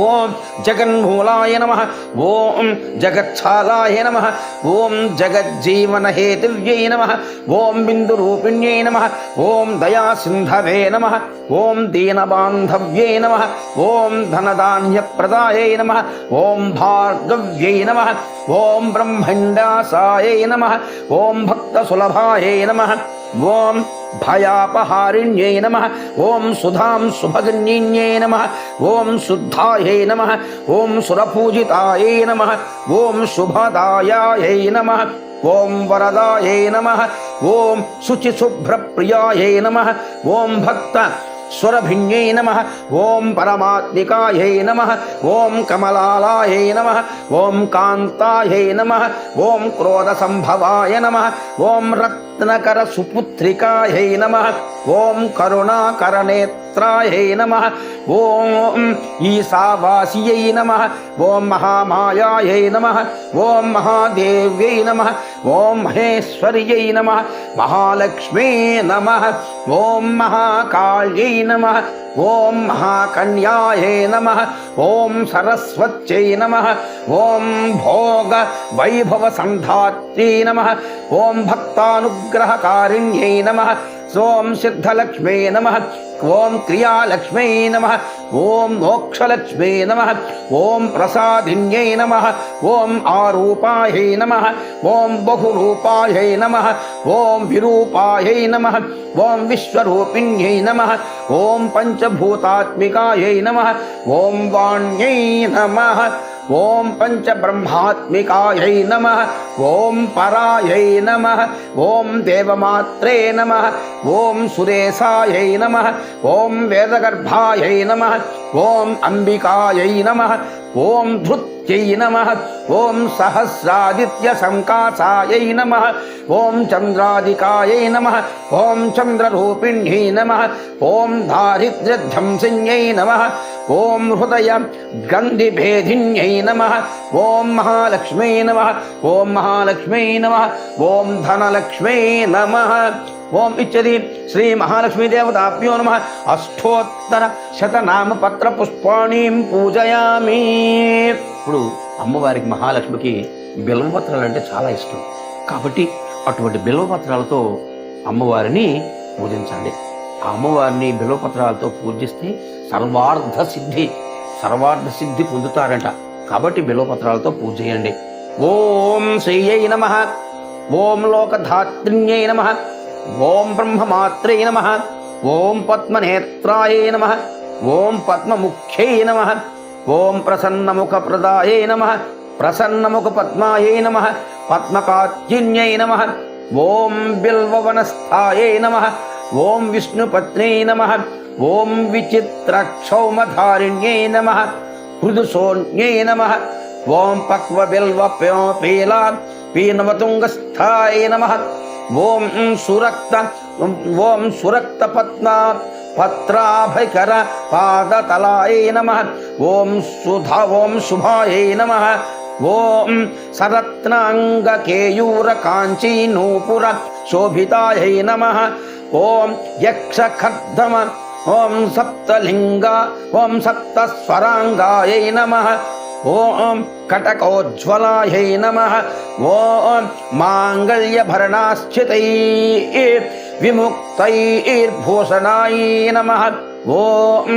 ఓం జగన్మూలాయ నమః, ఓం జగచ్ఛాలాయ నమః, ఓం జగజ్జీవనహేతువ్యై నమః, ఓం బిందురూపిణ్యై నమః, ఓం దయాసింధవే నమః, ఓం దీనబాంధవ్యై నమః, ఓం ధనధాన్యప్రదాయై నమః, ఓం భార్గవ్యై నమః, ఓం బ్రహ్మండాసాయై నమః, ఓం భక్తసులభాయై నమః, ఓం భయాపహారిణ్యై నమః, ఓం సుధాం సుభగిన్యై నమః, ఓం శుద్ధాయై నమః, ఓం సురపూజితాయై నమః, ఓం శుభదాయాయై నమః, ఓం వరదాయై నమః, ఓం శుచిశుభ్రప్రియాయై నమః, ఓం భక్త సురభిన్యై నమః, ఓం పరమాత్మికాయై నమః, ఓం కమలాలాయై నమః, ఓం కాంతాయై నమః, ఓం క్రోధసంభవాయ నమః, ఓం రత్నకర సుపుత్రికాయై నమః, ఓం కరుణాకరనేత్రాయై నమః, ఓం ఈశావాసియై నమః, ఓం మహామాయాయై నమః, ఓం మహాదేవ్యై నమః, ఓం మహేశ్వర్యై నమః, మహాలక్ష్మీ నమః, ఓం మహాకాళ్యై నమః, ఓం మహాకన్యాయై నమః, ఓం సరస్వత్యై నమః, ఓం భోగ వైభవ సంధాత్రీ నమః, ఓం భక్తానుగ్రహకారిణ్యై నమః, ఓం సిద్ధలక్ష్మీ నమః, ఓం క్రియాలక్ష్మీ నమః, ఓం మోక్షలక్ష్మీ నమః, ఓం ప్రసాదిన్యై నమః, ఓం ఆరూపాయై నమః, ఓం బహురూపాయై నమః, ఓం విరూపాయై నమః, ఓం విశ్వరూపిణ్యై నమః, ఓం పంచభూతాత్మికాయై నమః, ఓం వాణ్యై నమః, ఓం పంచబ్రహ్మాత్మికాయై నమః, ఓం పరాయై నమః, ఓం దేవమాత్రే నమః, ఓం సురేశాయై నమః, ఓం వేదగర్భాయై నమః, ఓం అంబికాయై నమః, ఓం ధృత్యై నమః, ఓం సహస్రాదిత్య సంకాసాయై నమః, ఓం చంద్రాదికాయై నమః, ఓం చంద్రరూపిణ్యై నమః, ఓం దారిద్ర్యధ్వంసిన్యై నమః, ఓం హృదయ గంధిభేదిన్యై నమః, ఓం మహాలక్ష్మీ నమః, ఓం మహాలక్ష్మీ నమః, ఓం ధనలక్ష్మీ నమః. ఓం ఇచ్చది శ్రీ మహాలక్ష్మీదేవతాభ్యో నమః. అష్టోత్తర శతనామ పత్ర పుష్పాణీం పూజయామి. ఇప్పుడు అమ్మవారికి మహాలక్ష్మికి బిల్వపత్రాలు అంటే చాలా ఇష్టం కాబట్టి అటువంటి బిల్వపత్రాలతో అమ్మవారిని పూజించండి. ఆ అమ్మవారిని బిల్వపత్రాలతో పూజిస్తే సర్వార్థ సిద్ధి పొందుతారంట. కాబట్టి బిల్వపత్రాలతో పూజ చేయండి. ఓం శ్రీయై నమః, ఓం లోకధాత్రిణ్యై నమః, ఓం బ్రహ్మమాత్రే నమః, ఓం పద్మనేత్రాయై నమః, ఓం పద్మముఖ్యై నమః, ఓం ప్రసన్నముఖప్రదాయై నమః, ప్రసన్నముఖపద్మాయై నమః, పద్మకాత్యున్యై నమః, ఓం బిల్వవనస్థాయై నమః, ఓం విష్ణుపత్న్యై నమః, ఓం విచిత్రక్షౌమధారిణ్యై నమః, హృదుశోన్యై నమః, ఓం పక్వబిల్వపీలా పీనవతుంగస్థాయై నమః, ఓం సురక్త పత్రాభైకర పాదతలాయై నమః, ఓం శుభాయై నమః, ఓం సరత్నాంగకేయూర కాంచీ నూపుర శోభితాయై నమః, ఓం యక్షఖర్ధమ ఓం సప్తలింగ ఓం సప్తస్వరాంగాయై నమః, ఓం కటకోజ్వలాయై నమః, ఓం మాంగళ్యభరణాశ్చితై విముక్తైర్భూషణాయై నమః, ఓం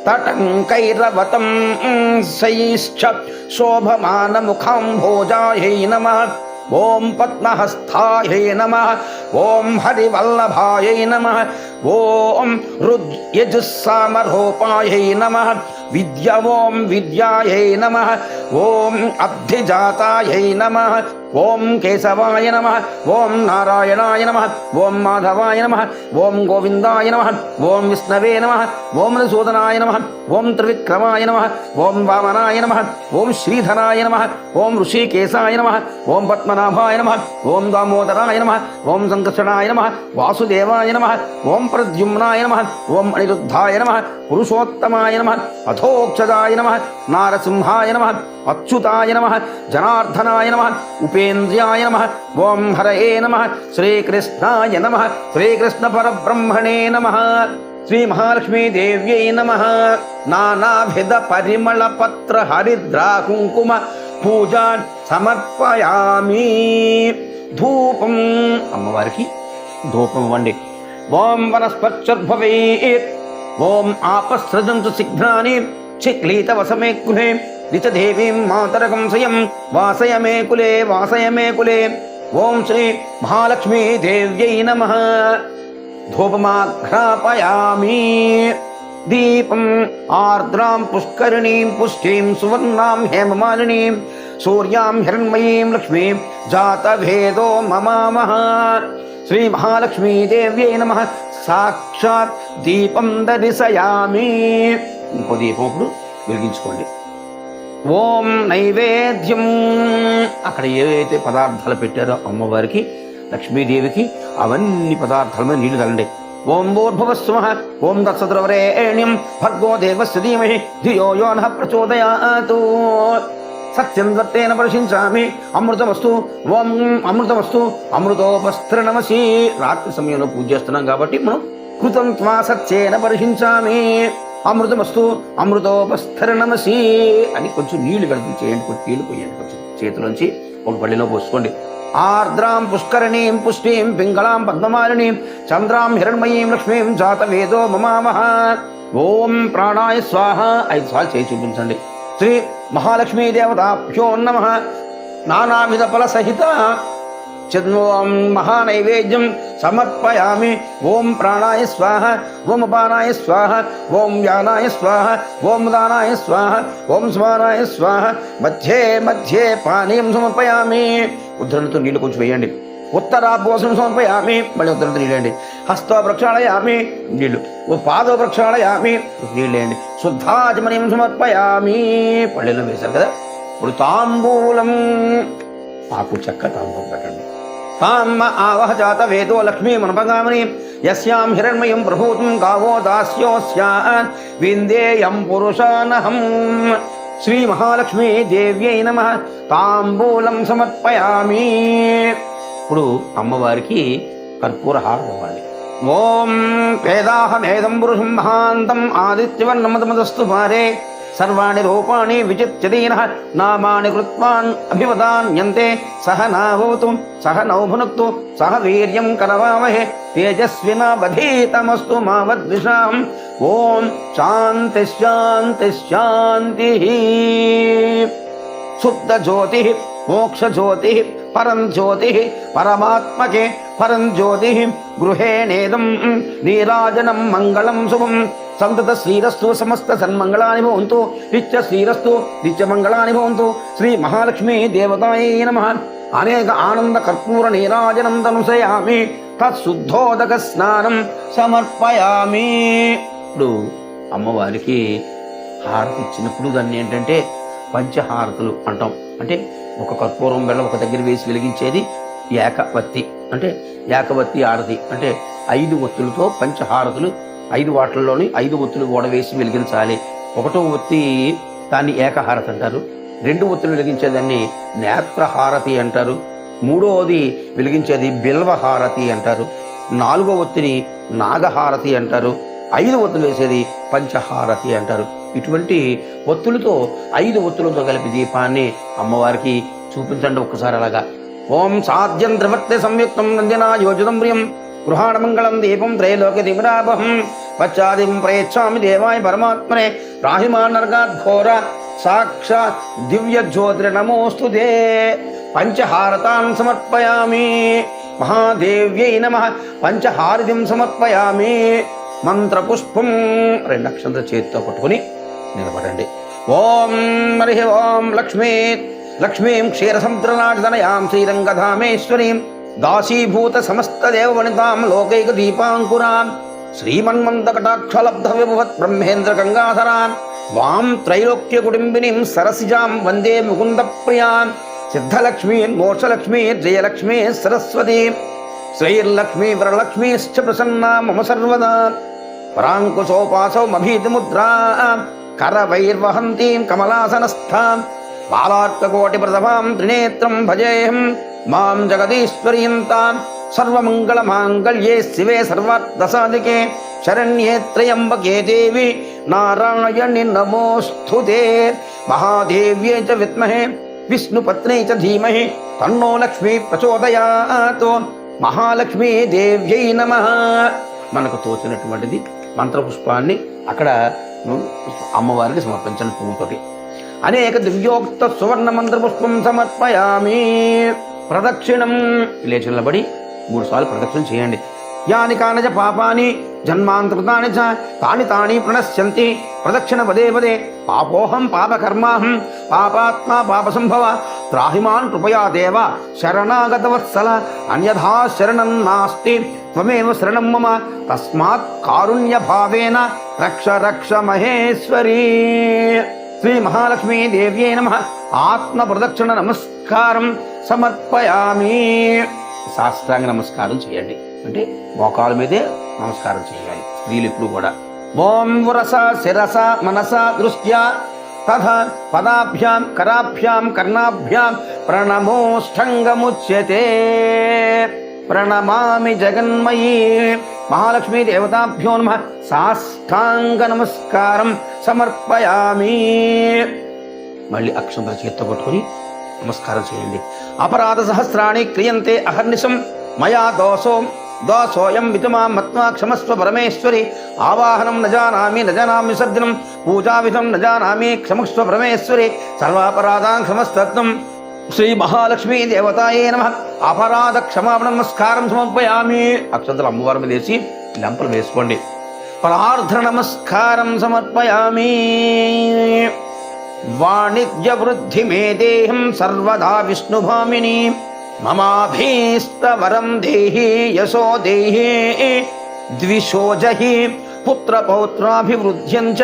తటంకైరవతం శైశ్చ శోభమానముఖాంభోజాయై నమః, ఓం పద్మహస్తాయై నమః, ఓం హరివల్లభాయై నమః, ఓం యజుస్సామరూపాయై నమః, ఓం విద్యాయై నమః, ఓం అబ్ధిజాతాయై నమః, ఓం కేశవాయ నమః, ఓం నారాయణాయ నమః, ఓం మాధవాయ నమః, ఓం గోవిందాయ నమః, ఓం విష్ణవే నమః, ఓం మధుసూదనాయ నమః, ఓం త్రివిక్రమాయ నమః, ఓం వామనాయ నమః, ఓం శ్రీధరాయ నమః, ఓం ఋషికేశాయ నమః, ఓం పద్మనాభాయ నమః, ఓం దామోదరాయ నమః, ఓం సంకర్షణాయ నమః, వాసుదేవాయ నమః, ఓం ప్రద్యుమ్నాయ నమః, ఓం అనిరుద్ధాయ నమః, పురుషోత్తమాయ నమః, అథోక్షజాయ నమః, నారసింహాయ నమః, అచ్యుతాయ నమః, జనార్దనాయ నమః, ఉపేంద్రియాయ నమః, ఓం హరయే నమః, శ్రీకృష్ణాయ నమః, శ్రీకృష్ణ పరబ్రహ్మణే నమః, శ్రీ మహాలక్ష్మీదేవ్యై నమః. నానావిధ పరిమళ పత్ర హరిద్రా కుంకుమ పూజాన్ సమర్పయామి. ధూపం, అమ్మవారికి ధూపం ఇవ్వండి. ఓం వనస్పత్యుర్భవేత్, ఓం ఆపస్సృజంతు శీఘ్రాని చిక్లీత వసమే గృహే రిచదేవీం మాతరకం స్వయం వాసయ మే కులే. ఓం శ్రీ మహాలక్ష్మీదేవ్యై నమః. ధూపమాఘ్రాపయామి. దీపం ఆర్ద్రాం పుష్కరిణీం పుష్టిం సువర్ణాం హేమమాలినీం సూర్యాం హిరణ్మయీం లక్ష్మీం జాతభేదో మమామః. శ్రీ మహాలక్ష్మీదేవ్యై నమః. సాక్షాత్ దీపం దర్శయామి. ఇంకో దీపం ఇప్పుడు వెలిగించుకోండి. ఓం నైవేద్యం, అక్కడ ఏవైతే పదార్థాలు పెట్టారో అమ్మవారికి లక్ష్మీదేవికి అవన్నీ పదార్థాల మీద నీళ్లు తల్లండి. ఓం భూర్భువస్సుమః, ఓం తత్సవితుర్వరేణ్యం భర్గో దేవస్య ధీమహి ధియో యో నః ప్రచోదయాత్. సత్యం దత్తేన పరిశించామి అమృతమస్తు. ఓం అమృతమస్తు అమృతోపస్త్రనమసి. రాత్రి సమయంలో పూజ చేస్తున్నాం కాబట్టి మనం కృతం త్వా సత్యేన పరిశించామి అమృతమస్తు అమృతోపస్త్రనమసి అని కొంచెం నీళ్లు కలిపి చేయండి. కొంచెం నీళ్లు పోయండి. కొంచెం చేతిలోంచి ఒక పళ్ళిలో పోసుకోండి. ఆర్ద్రాం పుష్కరిణీం పుష్టిం పింగళాం పద్మమాలినీం చంద్రాం హిరణ్మయీం లక్ష్మీం జాతవేదో మమామః. ఓం ప్రాణాయ స్వాహ. 5 సార్లు చేయి చూపించండి. శ్రీ మహాలక్ష్మీదేవతాభ్యో నమః. నానావిధ ఫల సహిత ఓం మహానైవేద్యం సమర్పయామి. ఓం ప్రాణాయ స్వాహ, ఓం అపానాయ స్వాహ, ఓం వ్యానాయ స్వాహ, ఓం దానాయ స్వాహ, ఓం స్మానాయ స్వాహ. మధ్యే మధ్యే పానీయం సమర్పయామి. ఉద్ధరణతో నీళ్ళు కొంచెం వేయండి. ఉత్తరాభోసం సమర్పయామి. మళ్ళీ ఉత్తరంతో నీళ్ళేయండి. హస్తో ప్రక్షాళయామి, నీళ్ళు. ఓ పాదో ప్రక్షాళయామి, నీళ్ళేయండి. శుద్ధాచమనీయం సమర్పయామి. పళ్ళెల్లో వేశారు కదా. ఇప్పుడు తాంబూలం, ఆకు చెక్క తాంబూలం పెట్టండి. తామ్మ ఆవహ జాత వేదో లక్ష్మీ మనపగామని యస్యాం హిరణ్మయం ప్రభూతం గావో దాస్యోస్యాన్ విందేయం పురుషానహం. శ్రీ మహాలక్ష్మీ దేవ్యై నమః. తాంబూలం సమర్పయామి. ఇప్పుడు అమ్మవారికి కర్పూర హారం ఇవ్వండి. ఓం వేదాహమేదం పురుషం మహాంతం ఆదిత్యవర్ణమదమదస్తు పారే సర్వాణి రూపాణి విచిత్య దీనః నామాని కృత్వాన్ అభివదాన్యంతే సహనాభవతు సహనౌ భునక్తు సహ వీర్యం కరవావహే తేజస్వినావధీతమస్తు మా వద్విషాం. ఓం శాంతి శాంతి శాంతి. శుద్ధ జ్యోతి మోక్ష జ్యోతి పరం జ్యోతి పరమాత్మకే పరం జ్యోతి గృహే నేదం నీరాజనం మంగళం శుభం. సంతత శ్రీరస్తు సమస్త సన్మంగళాని భవంతు. నిత్య శ్రీరస్తు నిత్యమంగళాని భవంతు. శ్రీ మహాలక్ష్మీ దేవతాయై నమః. అనేక ఆనంద కర్పూర నీరాజనం తనుసయామి. తత్శుద్ధోదక స్నానం సమర్పయామి. ఇప్పుడు అమ్మవారికి హారతి ఇచ్చినప్పుడు దాన్ని ఏంటంటే పంచహారతులు అంటాం. అంటే ఒక కర్పూరం బెల్లం ఒక దగ్గర వేసి వెలిగించేది ఏకవత్తి. అంటే ఏకవత్తి ఆరతి అంటే 5 ఒత్తులతో పంచహారతులు 5 వాటల్లోని 5 ఒత్తులు కూడా వేసి వెలిగించాలి. 1వ ఒత్తి దాన్ని ఏకహారతి అంటారు. 2 ఒత్తులు వెలిగించేదాన్ని నేత్రహారతి అంటారు. 3వది వెలిగించేది బిల్వహారతి అంటారు. 4వ ఒత్తిని నాగహారతి అంటారు. 5 ఒత్తులు వేసేది పంచహారతి అంటారు. ఇటువంటి ఒత్తులతో 5 ఒత్తులతో కలిపి దీపాన్ని అమ్మవారికి చూపించండి ఒక్కసారి అలాగా. ఓం సాధ్యం త్రివర్తి సంయుక్తం నందినా యోజితం ప్రియం గృహాణ మంగళం దీపం త్రైలోక్య దివిరాపహం పశ్చాదిం ప్రయచ్ఛామి దేవాయ పరమాత్మనే రాహిమానర్గాద్ఘోర సాక్షాత్ దివ్య జ్యోతిర్ నమోస్తుతే. పంచహారతాన్ సమర్పయామి. మహాదేవ్యై నమః. పంచహారతిం సమర్పయామి. మంత్రపుష్పం 2 అక్షంతలు చేతితో పట్టుకుని నిలబడండి. ఓం హరి ఓం లక్ష్మీం క్షీరసముద్రనాథనయాం శ్రీరంగధామేశ్వరీం దాసీభూత సమస్త దేవవనితాం లోకైక దీపాంకురాం శ్రీమన్మందకటాక్షలబ్ధ విభవత్ బ్రహ్మేంద్ర గంగాధరాం వాం త్రైలోక్య కుటుంబినీం సరసిజాం వందే ముకుంద ప్రియాం సిద్ధలక్ష్మీర్ మోక్షలక్ష్మీర్ జయలక్ష్మీ సరస్వతీ శ్రీర్లక్ష్మీ వరలక్ష్మీశ్చ ప్రసన్నా మమ సర్వదా. పరాంకుశోపాసౌమభీతి ముద్రా కరవైర్వహంతీం కమలాసనస్థాం బాలార్కకోటి ప్రసభాం త్రినేత్రం భజేహం మాం జగదీశ్వరీం తాం. సర్వమంగళమాంగళ్యే శివే సర్వార్థసాధికే శరణ్యే త్రయంబకే దేవి నారాయణి నమోస్తుతే. మహాదేవ్యై చ విద్మహే విష్ణుపత్న్యై చ ధీమహి తన్నో లక్ష్మీ ప్రచోదయాత్. మహాలక్ష్మీ దేవ్యై నమః. మనకు తోచినటువంటిది మంత్రపుష్పాన్ని అక్కడ అమ్మవారికి సమర్పించండి పువ్వుతోటి. అనేక దివ్యోక్త సువర్ణ మంత్రపుష్పం సమర్పయామి. ప్రదక్షిణం లేచి నిలబడి 3 సార్లు ప్రదక్షిణ చేయండి. యాని కానచ పాపాని జన్మాంతృతాని చ తాని తాని ప్రణశ్యంతి ప్రదక్షిణ పదే పదే. పాపోహం పాపకర్మాహం పాపాత్మా పాపసంభవ త్రాహిమాన్ కృపయా దేవ శరణాగతవత్సల అన్యథా శరణం నాస్తి త్వమేవ శరణం మమ తస్మాత్ కారుణ్య భావేన రక్ష రక్ష మహేశ్వరీ. శ్రీ మహాలక్ష్మీ దేవ్యై నమః. ఆత్మ ప్రదక్షిణ నమస్కారం సమర్పయామి. సాష్టాంగ నమస్కారం చేయండి. అంటే మోకాల మీదే నమస్కారం చేయాలి స్త్రీలు ఇప్పుడు కూడా. ఓం వరస శిరస మనస దృష్ట్యా తథా పదాభ్యాం కరాభ్యాం కర్ణాభ్యాం ప్రణమోష్టంగముచ్యతే. ప్రణమామి జగన్మయీ మహాలక్ష్మీ దేవతాభ్యో నమః. సాష్టాంగ నమస్కారం సమర్పయామి. మళ్ళీ అక్షంతల చేత్తో పట్టుకుని నమస్కారం చేయండి. అపరాధ సహస్రాణి క్రియంతే అహర్నిశం మయా దోషోయం వితుమాం మత్వా క్షమస్వ పరమేశ్వరి. ఆవాహనం న జానామి విసర్జనం పూజావిధం న జానామి క్షమస్వ పరమేశ్వరి. సర్వాపరాధాన్ క్షమస్తత్వం. శ్రీ మహాలక్ష్మీ దేవతాయే నమః. అపరాధ క్షమాపణ నమస్కారం సమర్పయామి. అక్షంతలు అమ్మవారి మీద వేసి లెంపలు వేసుకోండి. ప్రార్థన నమస్కారం సమర్పయామి. వాణిజ్య వృద్ధి మే దేహం సర్వదా విష్ణుభామిని. మమాభీష్టవరం దేహి యశో దేహి ద్విషోజహి పుత్రపౌత్రాభివృద్ధ్యం చ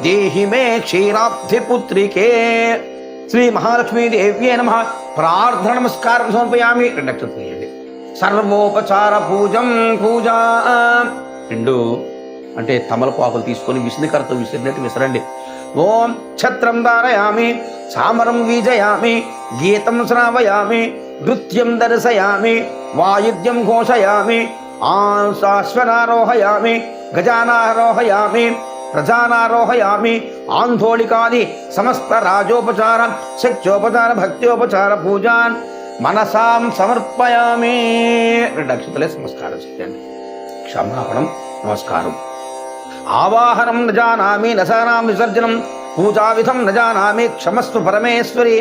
దేహి మే క్షీరాబ్ధి పుత్రికే. శ్రీ మహాలక్ష్మీ దేవ్యే నమః. ప్రార్థన నమస్కారం సమర్పయామి. 2 అక్షంతలు వేయండి. సర్వోపచార పూజం పూజా 2 అంటే తమలపాకులు తీసుకొని విష్ణుకరతో విసిరినట్టు విసరండి. ఓం ఛత్రం ధారయామి సామరం వీజయామి గీతం శ్రావయామి నృత్యం దర్శయామి వాయుద్యం ఘోషయామి ఆశ్వనారోహయామి గజానారోహయామి ప్రజానారోహయామి ఆందోళికాది సమస్త రాజోపచార శక్త్యోపచార భక్త్యోపచార పూజాన్ మనసాం సమర్పయామి. 2 అక్షతలే నమస్కారం చేయండి. క్షమాపణం, నమస్కారం. ఆవాహనం న జానామి నసానాం విసర్జనం పూజావిధం న జానామి క్షమస్వ పరమేశ్వరి.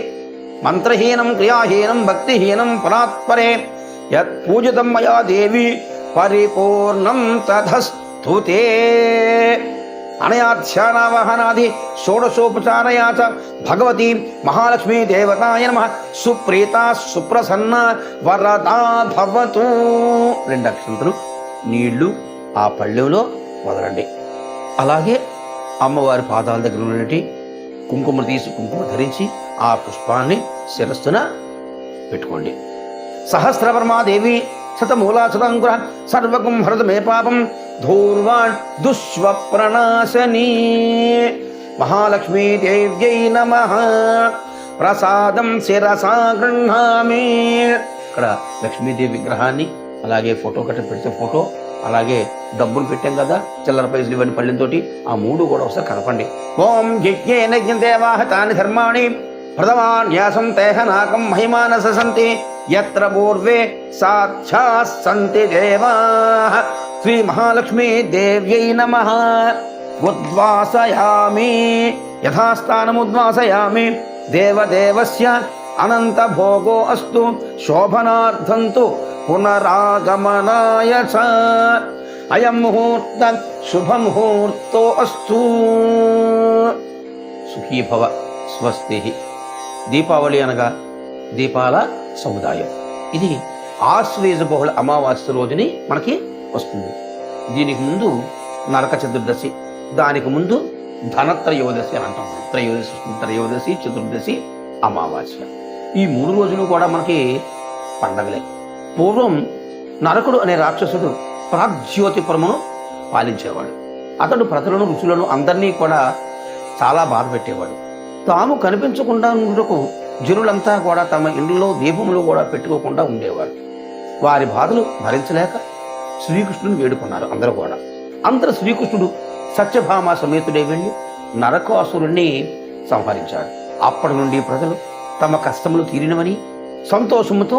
మంత్రహీనం క్రియాహీనం భక్తిహీనం పరాత్పరే యత్ పూజితం మయా దేవి పరిపూర్ణం తథస్తుతే. అనయా ధ్యానావహనాది షోడశోపచారయా చ భగవతి మహాలక్ష్మీ దేవతాయ నమః. సుప్రీత సుప్రసన్న వరదా భవతు. 2 అక్షంతలు నీళ్లు ఆ పళ్ళెంలో వదలండి. అలాగే అమ్మవారి పాదాల దగ్గర ఉన్నటువంటి కుంకుమ తీసి కుంకుమ ధరించి ఆ పుష్పాన్ని శిరస్సున పెట్టుకోండి. సహస్రవర్మాదేవి శతమూలాశతంకుర సర్వకం హరత మే పాపం ధూర్వాణ్ దుష్వప్రణాశనీ. మహాలక్ష్మీ దేవ్యై నమః. ప్రసాదం శిరసా గృహామి. ఇక్కడ లక్ష్మీదేవి విగ్రహాన్ని అలాగే ఫోటో కట్ట పెడితే ఫోటో, అలాగే డబ్బులు పెట్టాం కదా చిల్లర పైసలు ఇవన్నీ పళ్ళెంతోటి, ఆ 3 కూడా ఒకసారి కలపండి. ఓం యజ్ఞేన యజ్ఞదేవాః తాని ధర్మాణి ప్రథమాన్యాసం తేహ నాకం మహిమానస సంతి యత్ర పూర్వే సాక్షాత్ సంతి దేవాః. శ్రీ మహాలక్ష్మీ దేవ్యై నమః. ఉద్వాసయామి యథాస్థానముద్వాసయామి. దేవదేవస్య అనంత భోగో అస్తు శోభనార్థం తు పునరాగమనాయ చ. అయం ముహూర్త శుభముహూర్తో అస్తు. సుఖీ భవ. స్వస్తి. దీపావళి అనగా దీపాల సముదాయం. ఇది ఆశ్వేజ బహుళ అమావాస్య రోజుని మనకి వస్తుంది. దీనికి ముందు నరక చతుర్దశి, దానికి ముందు ధనత్రయోదశి అని అంటాం. త్రయోదశి చతుర్దశి అమావాస్య. ఈ 3 రోజులు కూడా మనకి పండగలే. పూర్వం నరకుడు అనే రాక్షసుడు ప్రాగ్జ్యోతిపురమును పాలించేవాడు. అతడు ప్రజలను రుచులను అందరినీ కూడా చాలా బాధ పెట్టేవాడు. తాము కనిపించకుండా ఉండటకు జనులంతా కూడా తమ ఇంట్లో దీపములు కూడా పెట్టుకోకుండా ఉండేవారు. వారి బాధలు భరించలేక శ్రీకృష్ణుని వేడుకున్నారు అందరూ కూడా. అందరూ శ్రీకృష్ణుడు సత్యభామ సమేతుడే వెళ్ళి నరకాసురుణ్ణి సంహరించాడు. అప్పటి నుండి ప్రజలు తమ కష్టములు తీరినవని సంతోషముతో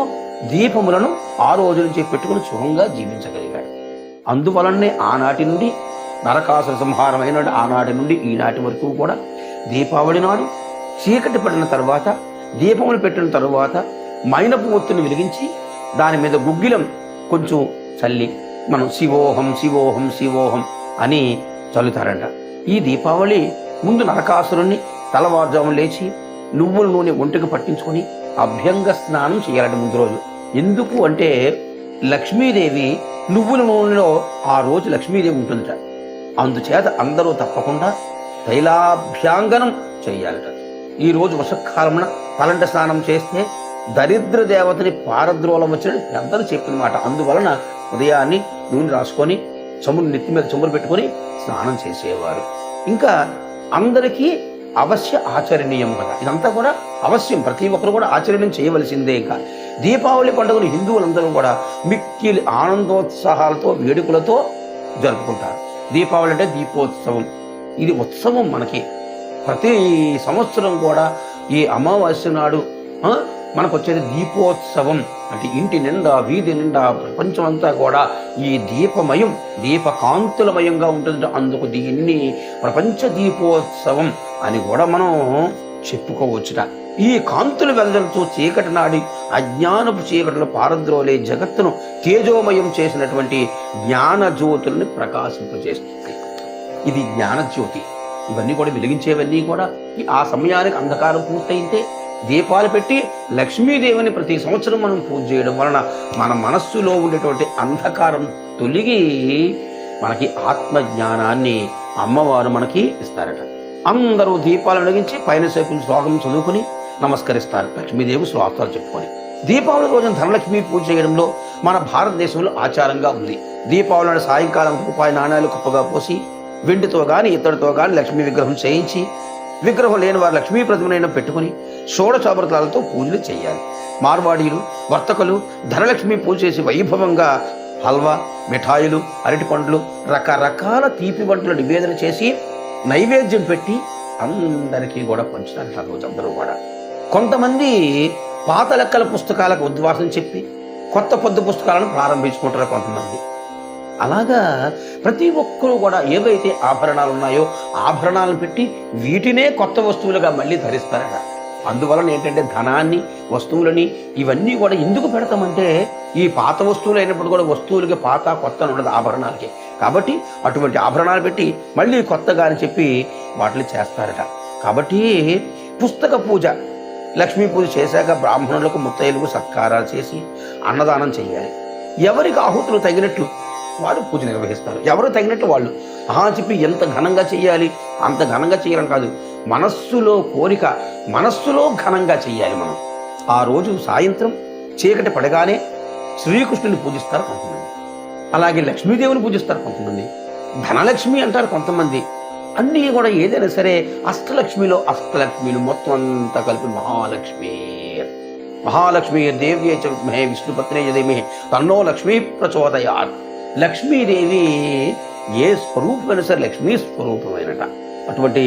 దీపములను ఆ రోజు నుంచి పెట్టుకుని సుఖంగా జీవించగలిగాడు. అందువలనే ఆనాటి నుండి నరకాసుర సంహారమైన ఆనాటి నుండి ఈనాటి వరకు కూడా దీపావళి నాడు చీకటి పడిన తర్వాత దీపములు పెట్టిన తరువాత మైనపు ఒత్తిని వెలిగించి దాని మీద గుగ్గిలం కొంచెం చల్లి మనం శివోహం శివోహం శివోహం అని చల్లుతారంట. ఈ దీపావళి ముందు నరకాసురుణ్ణి తెల్లవారుజాము లేచి నువ్వుల నూనె ఒంటికి పట్టించుకొని అభ్యంగ స్నానం చేయాలంటే ముందు రోజు. ఎందుకు అంటే లక్ష్మీదేవి నువ్వుల నూనెలో ఆ రోజు లక్ష్మీదేవి ఉంటుందట. అందుచేత అందరూ తప్పకుండా తైలాభ్యాంగనం చేయాలట. ఈ రోజు వర్షకాలమున తలంట స్నానం చేస్తే దరిద్ర దేవతని పారద్రోలం వచ్చినట్టు పెద్దలు చెప్పిన మాట. అందువలన ఉదయాన్ని నూనె రాసుకొని చమురు నెత్తి మీద చమురు పెట్టుకొని స్నానం చేసేవారు. ఇంకా అందరికీ అవశ్య ఆచరణీయం కదా. ఇదంతా కూడా అవశ్యం, ప్రతి ఒక్కరు కూడా ఆచరణం చేయవలసిందే. ఇంకా దీపావళి పండుగను హిందువులందరూ కూడా మిక్కిలి ఆనందోత్సాహాలతో వేడుకలతో జరుపుకుంటారు. దీపావళి అంటే దీపోత్సవం. ఇది ఉత్సవం. మనకి ప్రతి సంవత్సరం కూడా ఈ అమావాస్య నాడు మనకు వచ్చేది దీపోత్సవం. అంటే ఇంటి నిండా వీధి నిండా ప్రపంచం అంతా కూడా ఈ దీపమయం దీపకాంతులమయంగా ఉంటుంది. అందుకు దీన్ని ప్రపంచ దీపోత్సవం అని కూడా మనం చెప్పుకోవచ్చుట. ఈ కాంతులు వెదజల్లుతూ చీకటి నాడి అజ్ఞానపు చీకటిలో పారద్రోలే జగత్తును తేజోమయం చేసినటువంటి జ్ఞానజ్యోతుల్ని ప్రకాశింపజేస్తుంది. ఇది జ్ఞానజ్యోతి. ఇవన్నీ కూడా వెలిగించేవన్నీ కూడా ఆ సమయానికి అంధకారం పూర్తయితే దీపాలు పెట్టి లక్ష్మీదేవిని ప్రతి సంవత్సరం మనం పూజ చేయడం వలన మన మనస్సులో ఉండేటువంటి అంధకారం తొలగి మనకి ఆత్మజ్ఞానాన్ని అమ్మవారు మనకి ఇస్తారట. అందరూ దీపాలు వెలిగించి పైన సేపు శ్లోకం చదువుకుని నమస్కరిస్తారు. లక్ష్మీదేవి శ్లోకాలు చెప్పుకొని దీపావళి రోజున ధనలక్ష్మి పూజ చేయడంలో మన భారతదేశంలో ఆచారంగా ఉంది. దీపావళి నాడు సాయంకాలం రూపాయి నాణ్యాలు కుప్పగా పోసి వెండితో గాని ఇత్తడితో గాని లక్ష్మీ విగ్రహం చేయించి, విగ్రహం లేని వారు లక్ష్మీ ప్రతిమనైనా పెట్టుకుని షోడశోపచారాలతో పూజలు చేయాలి. మార్వాడీలు వర్తకులు ధనలక్ష్మి పూజ చేసి వైభవంగా హల్వా, మిఠాయిలు, అరటి పండ్లు, రకరకాల తీపి వంటలు నివేదన చేసి నైవేద్యం పెట్టి అందరికీ కూడా పంచుతారు ఆ రోజు అందరూ కూడా. కొంతమంది పాత లెక్కల పుస్తకాలకు ఉద్వాసం చెప్పి కొత్త పొద్దు పుస్తకాలను ప్రారంభించుకుంటారు కొంతమంది. అలాగా ప్రతి ఒక్కరూ కూడా ఏవైతే ఆభరణాలు ఉన్నాయో ఆభరణాలను పెట్టి వీటినే కొత్త వస్తువులుగా మళ్ళీ ధరిస్తారట. అందువలన ఏంటంటే ధనాన్ని, వస్తువులని ఇవన్నీ కూడా ఎందుకు పెడతామంటే ఈ పాత వస్తువులు అయినప్పుడు కూడా వస్తువులకి పాత కొత్త అని ఉండదు ఆభరణాలకి. కాబట్టి అటువంటి ఆభరణాలు పెట్టి మళ్ళీ కొత్తగా అని చెప్పి వాటిని చేస్తారట. కాబట్టి పుస్తక పూజ, లక్ష్మీ పూజ చేశాక బ్రాహ్మణులకు ముత్తైదులకు సత్కారాలు చేసి అన్నదానం చేయాలి. ఎవరికి ఆహుతులు తగినట్లు వారు పూజ నిర్వహిస్తారు. ఎవరు తగినట్లు వాళ్ళు చెప్పి ఎంత ఘనంగా చేయాలి అంత ఘనంగా చేయాలని కాదు, మనస్సులో కోరిక, మనస్సులో ఘనంగా చేయాలి. మనం ఆ రోజు సాయంత్రం చీకటి పడగానే శ్రీకృష్ణుని పూజిస్తారు కొంతమంది, అలాగే లక్ష్మీదేవిని పూజిస్తారు కొంతమంది, ధనలక్ష్మి అంటారు కొంతమంది. అన్నీ కూడా ఏదైనా సరే అష్టలక్ష్మిలో అష్టలక్ష్మిలు మొత్తం అంతా కలిపి మహాలక్ష్మి దేవ్యే చ విద్మహే విష్ణుపత్నే ధీమహి తన్నో లక్ష్మీ ప్రచోదయాత్. లక్ష్మీదేవి ఏ స్వరూపమైనా సరే లక్ష్మీ స్వరూపమైనట. అటువంటి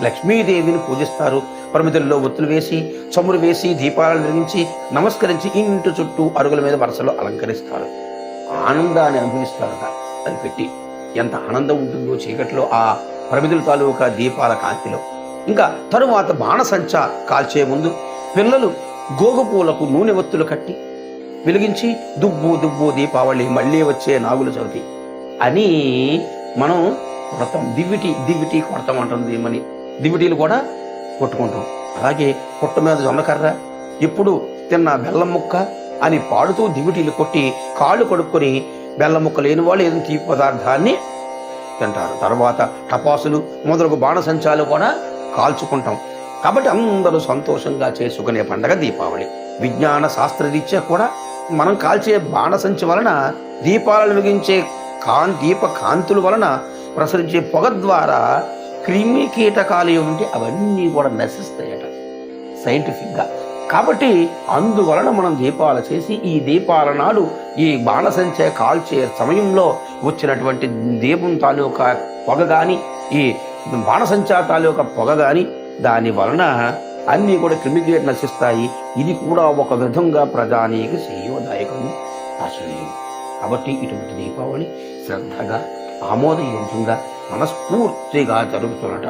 లక్ష్మీదేవిని పూజిస్తారు. ప్రమిదల్లో ఒత్తులు వేసి చమురు వేసి దీపాలను వెలిగించి నమస్కరించి ఇంటి చుట్టూ అరుగుల మీద వరుసలో అలంకరిస్తారు. ఆనందాన్ని అనుభవిస్తారట. అది పెట్టి ఎంత ఆనందం ఉంటుందో చీకట్లో ఆ ప్రమిదల తాలూకా దీపాల కాంతిలో. ఇంకా తరువాత బాణసంచా కాల్చే ముందు పిల్లలు గోగుపూలకు నూనె ఒత్తులు కట్టి వెలిగించి దుబ్బు దీపావళి మళ్ళీ వచ్చే నాగుల చవితి అని మనం కొడతాం. దివిటి కొడతాం అంటుంది మని దివిటీలు కూడా కొట్టుకుంటాం. అలాగే పుట్ట మీద జొన్నకర్ర, ఎప్పుడు తిన్న బెల్లం ముక్క అని పాడుతూ దివిటీలు కొట్టి కాళ్ళు కొడుక్కొని బెల్లం ముక్క లేని వాళ్ళు ఏదైనా తీపి పదార్థాన్ని తింటారు. తర్వాత టపాసులు మొదలగు బాణసంచాలు కూడా కాల్చుకుంటాం. కాబట్టి అందరూ సంతోషంగా చేసుకునే పండగ దీపావళి. విజ్ఞాన శాస్త్రరీత్యా కూడా మనం కాల్చే బాణసంచి వలన దీపాలను వెలిగించే దీప కాంతుల వలన ప్రసరించే పొగ ద్వారా క్రిమి కీటకాలు ఉంటే అవన్నీ కూడా నశిస్తాయట సైంటిఫిక్గా. కాబట్టి అందువలన మనం దీపాలు చేసి ఈ దీపాల నాడు ఈ బాణసంచే కాల్చే సమయంలో వచ్చినటువంటి దీపం తాలూకా పొగ కానీ ఈ బాణసంచా తాలూకా పొగ కానీ దాని వలన అన్నీ కూడా క్రిమికీట నశిస్తాయి. ఇది కూడా ఒక విధంగా ప్రజానికి శ్రేయోదాయకము, ఆశ్చర్యం. కాబట్టి ఇటువంటి దీపావళి శ్రద్ధగా ఆమోదయోగ్యంగా మనస్ఫూర్తిగా జరుగుతున్నట.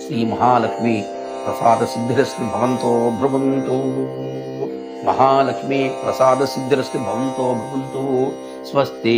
శ్రీ మహాలక్ష్మి ప్రసాద సిద్ధిరస్తి భవంతో భ్రువంతు. మహాలక్ష్మి ప్రసాద సిద్ధిరస్తి భవంతో భ్రువంతు. స్వస్తి.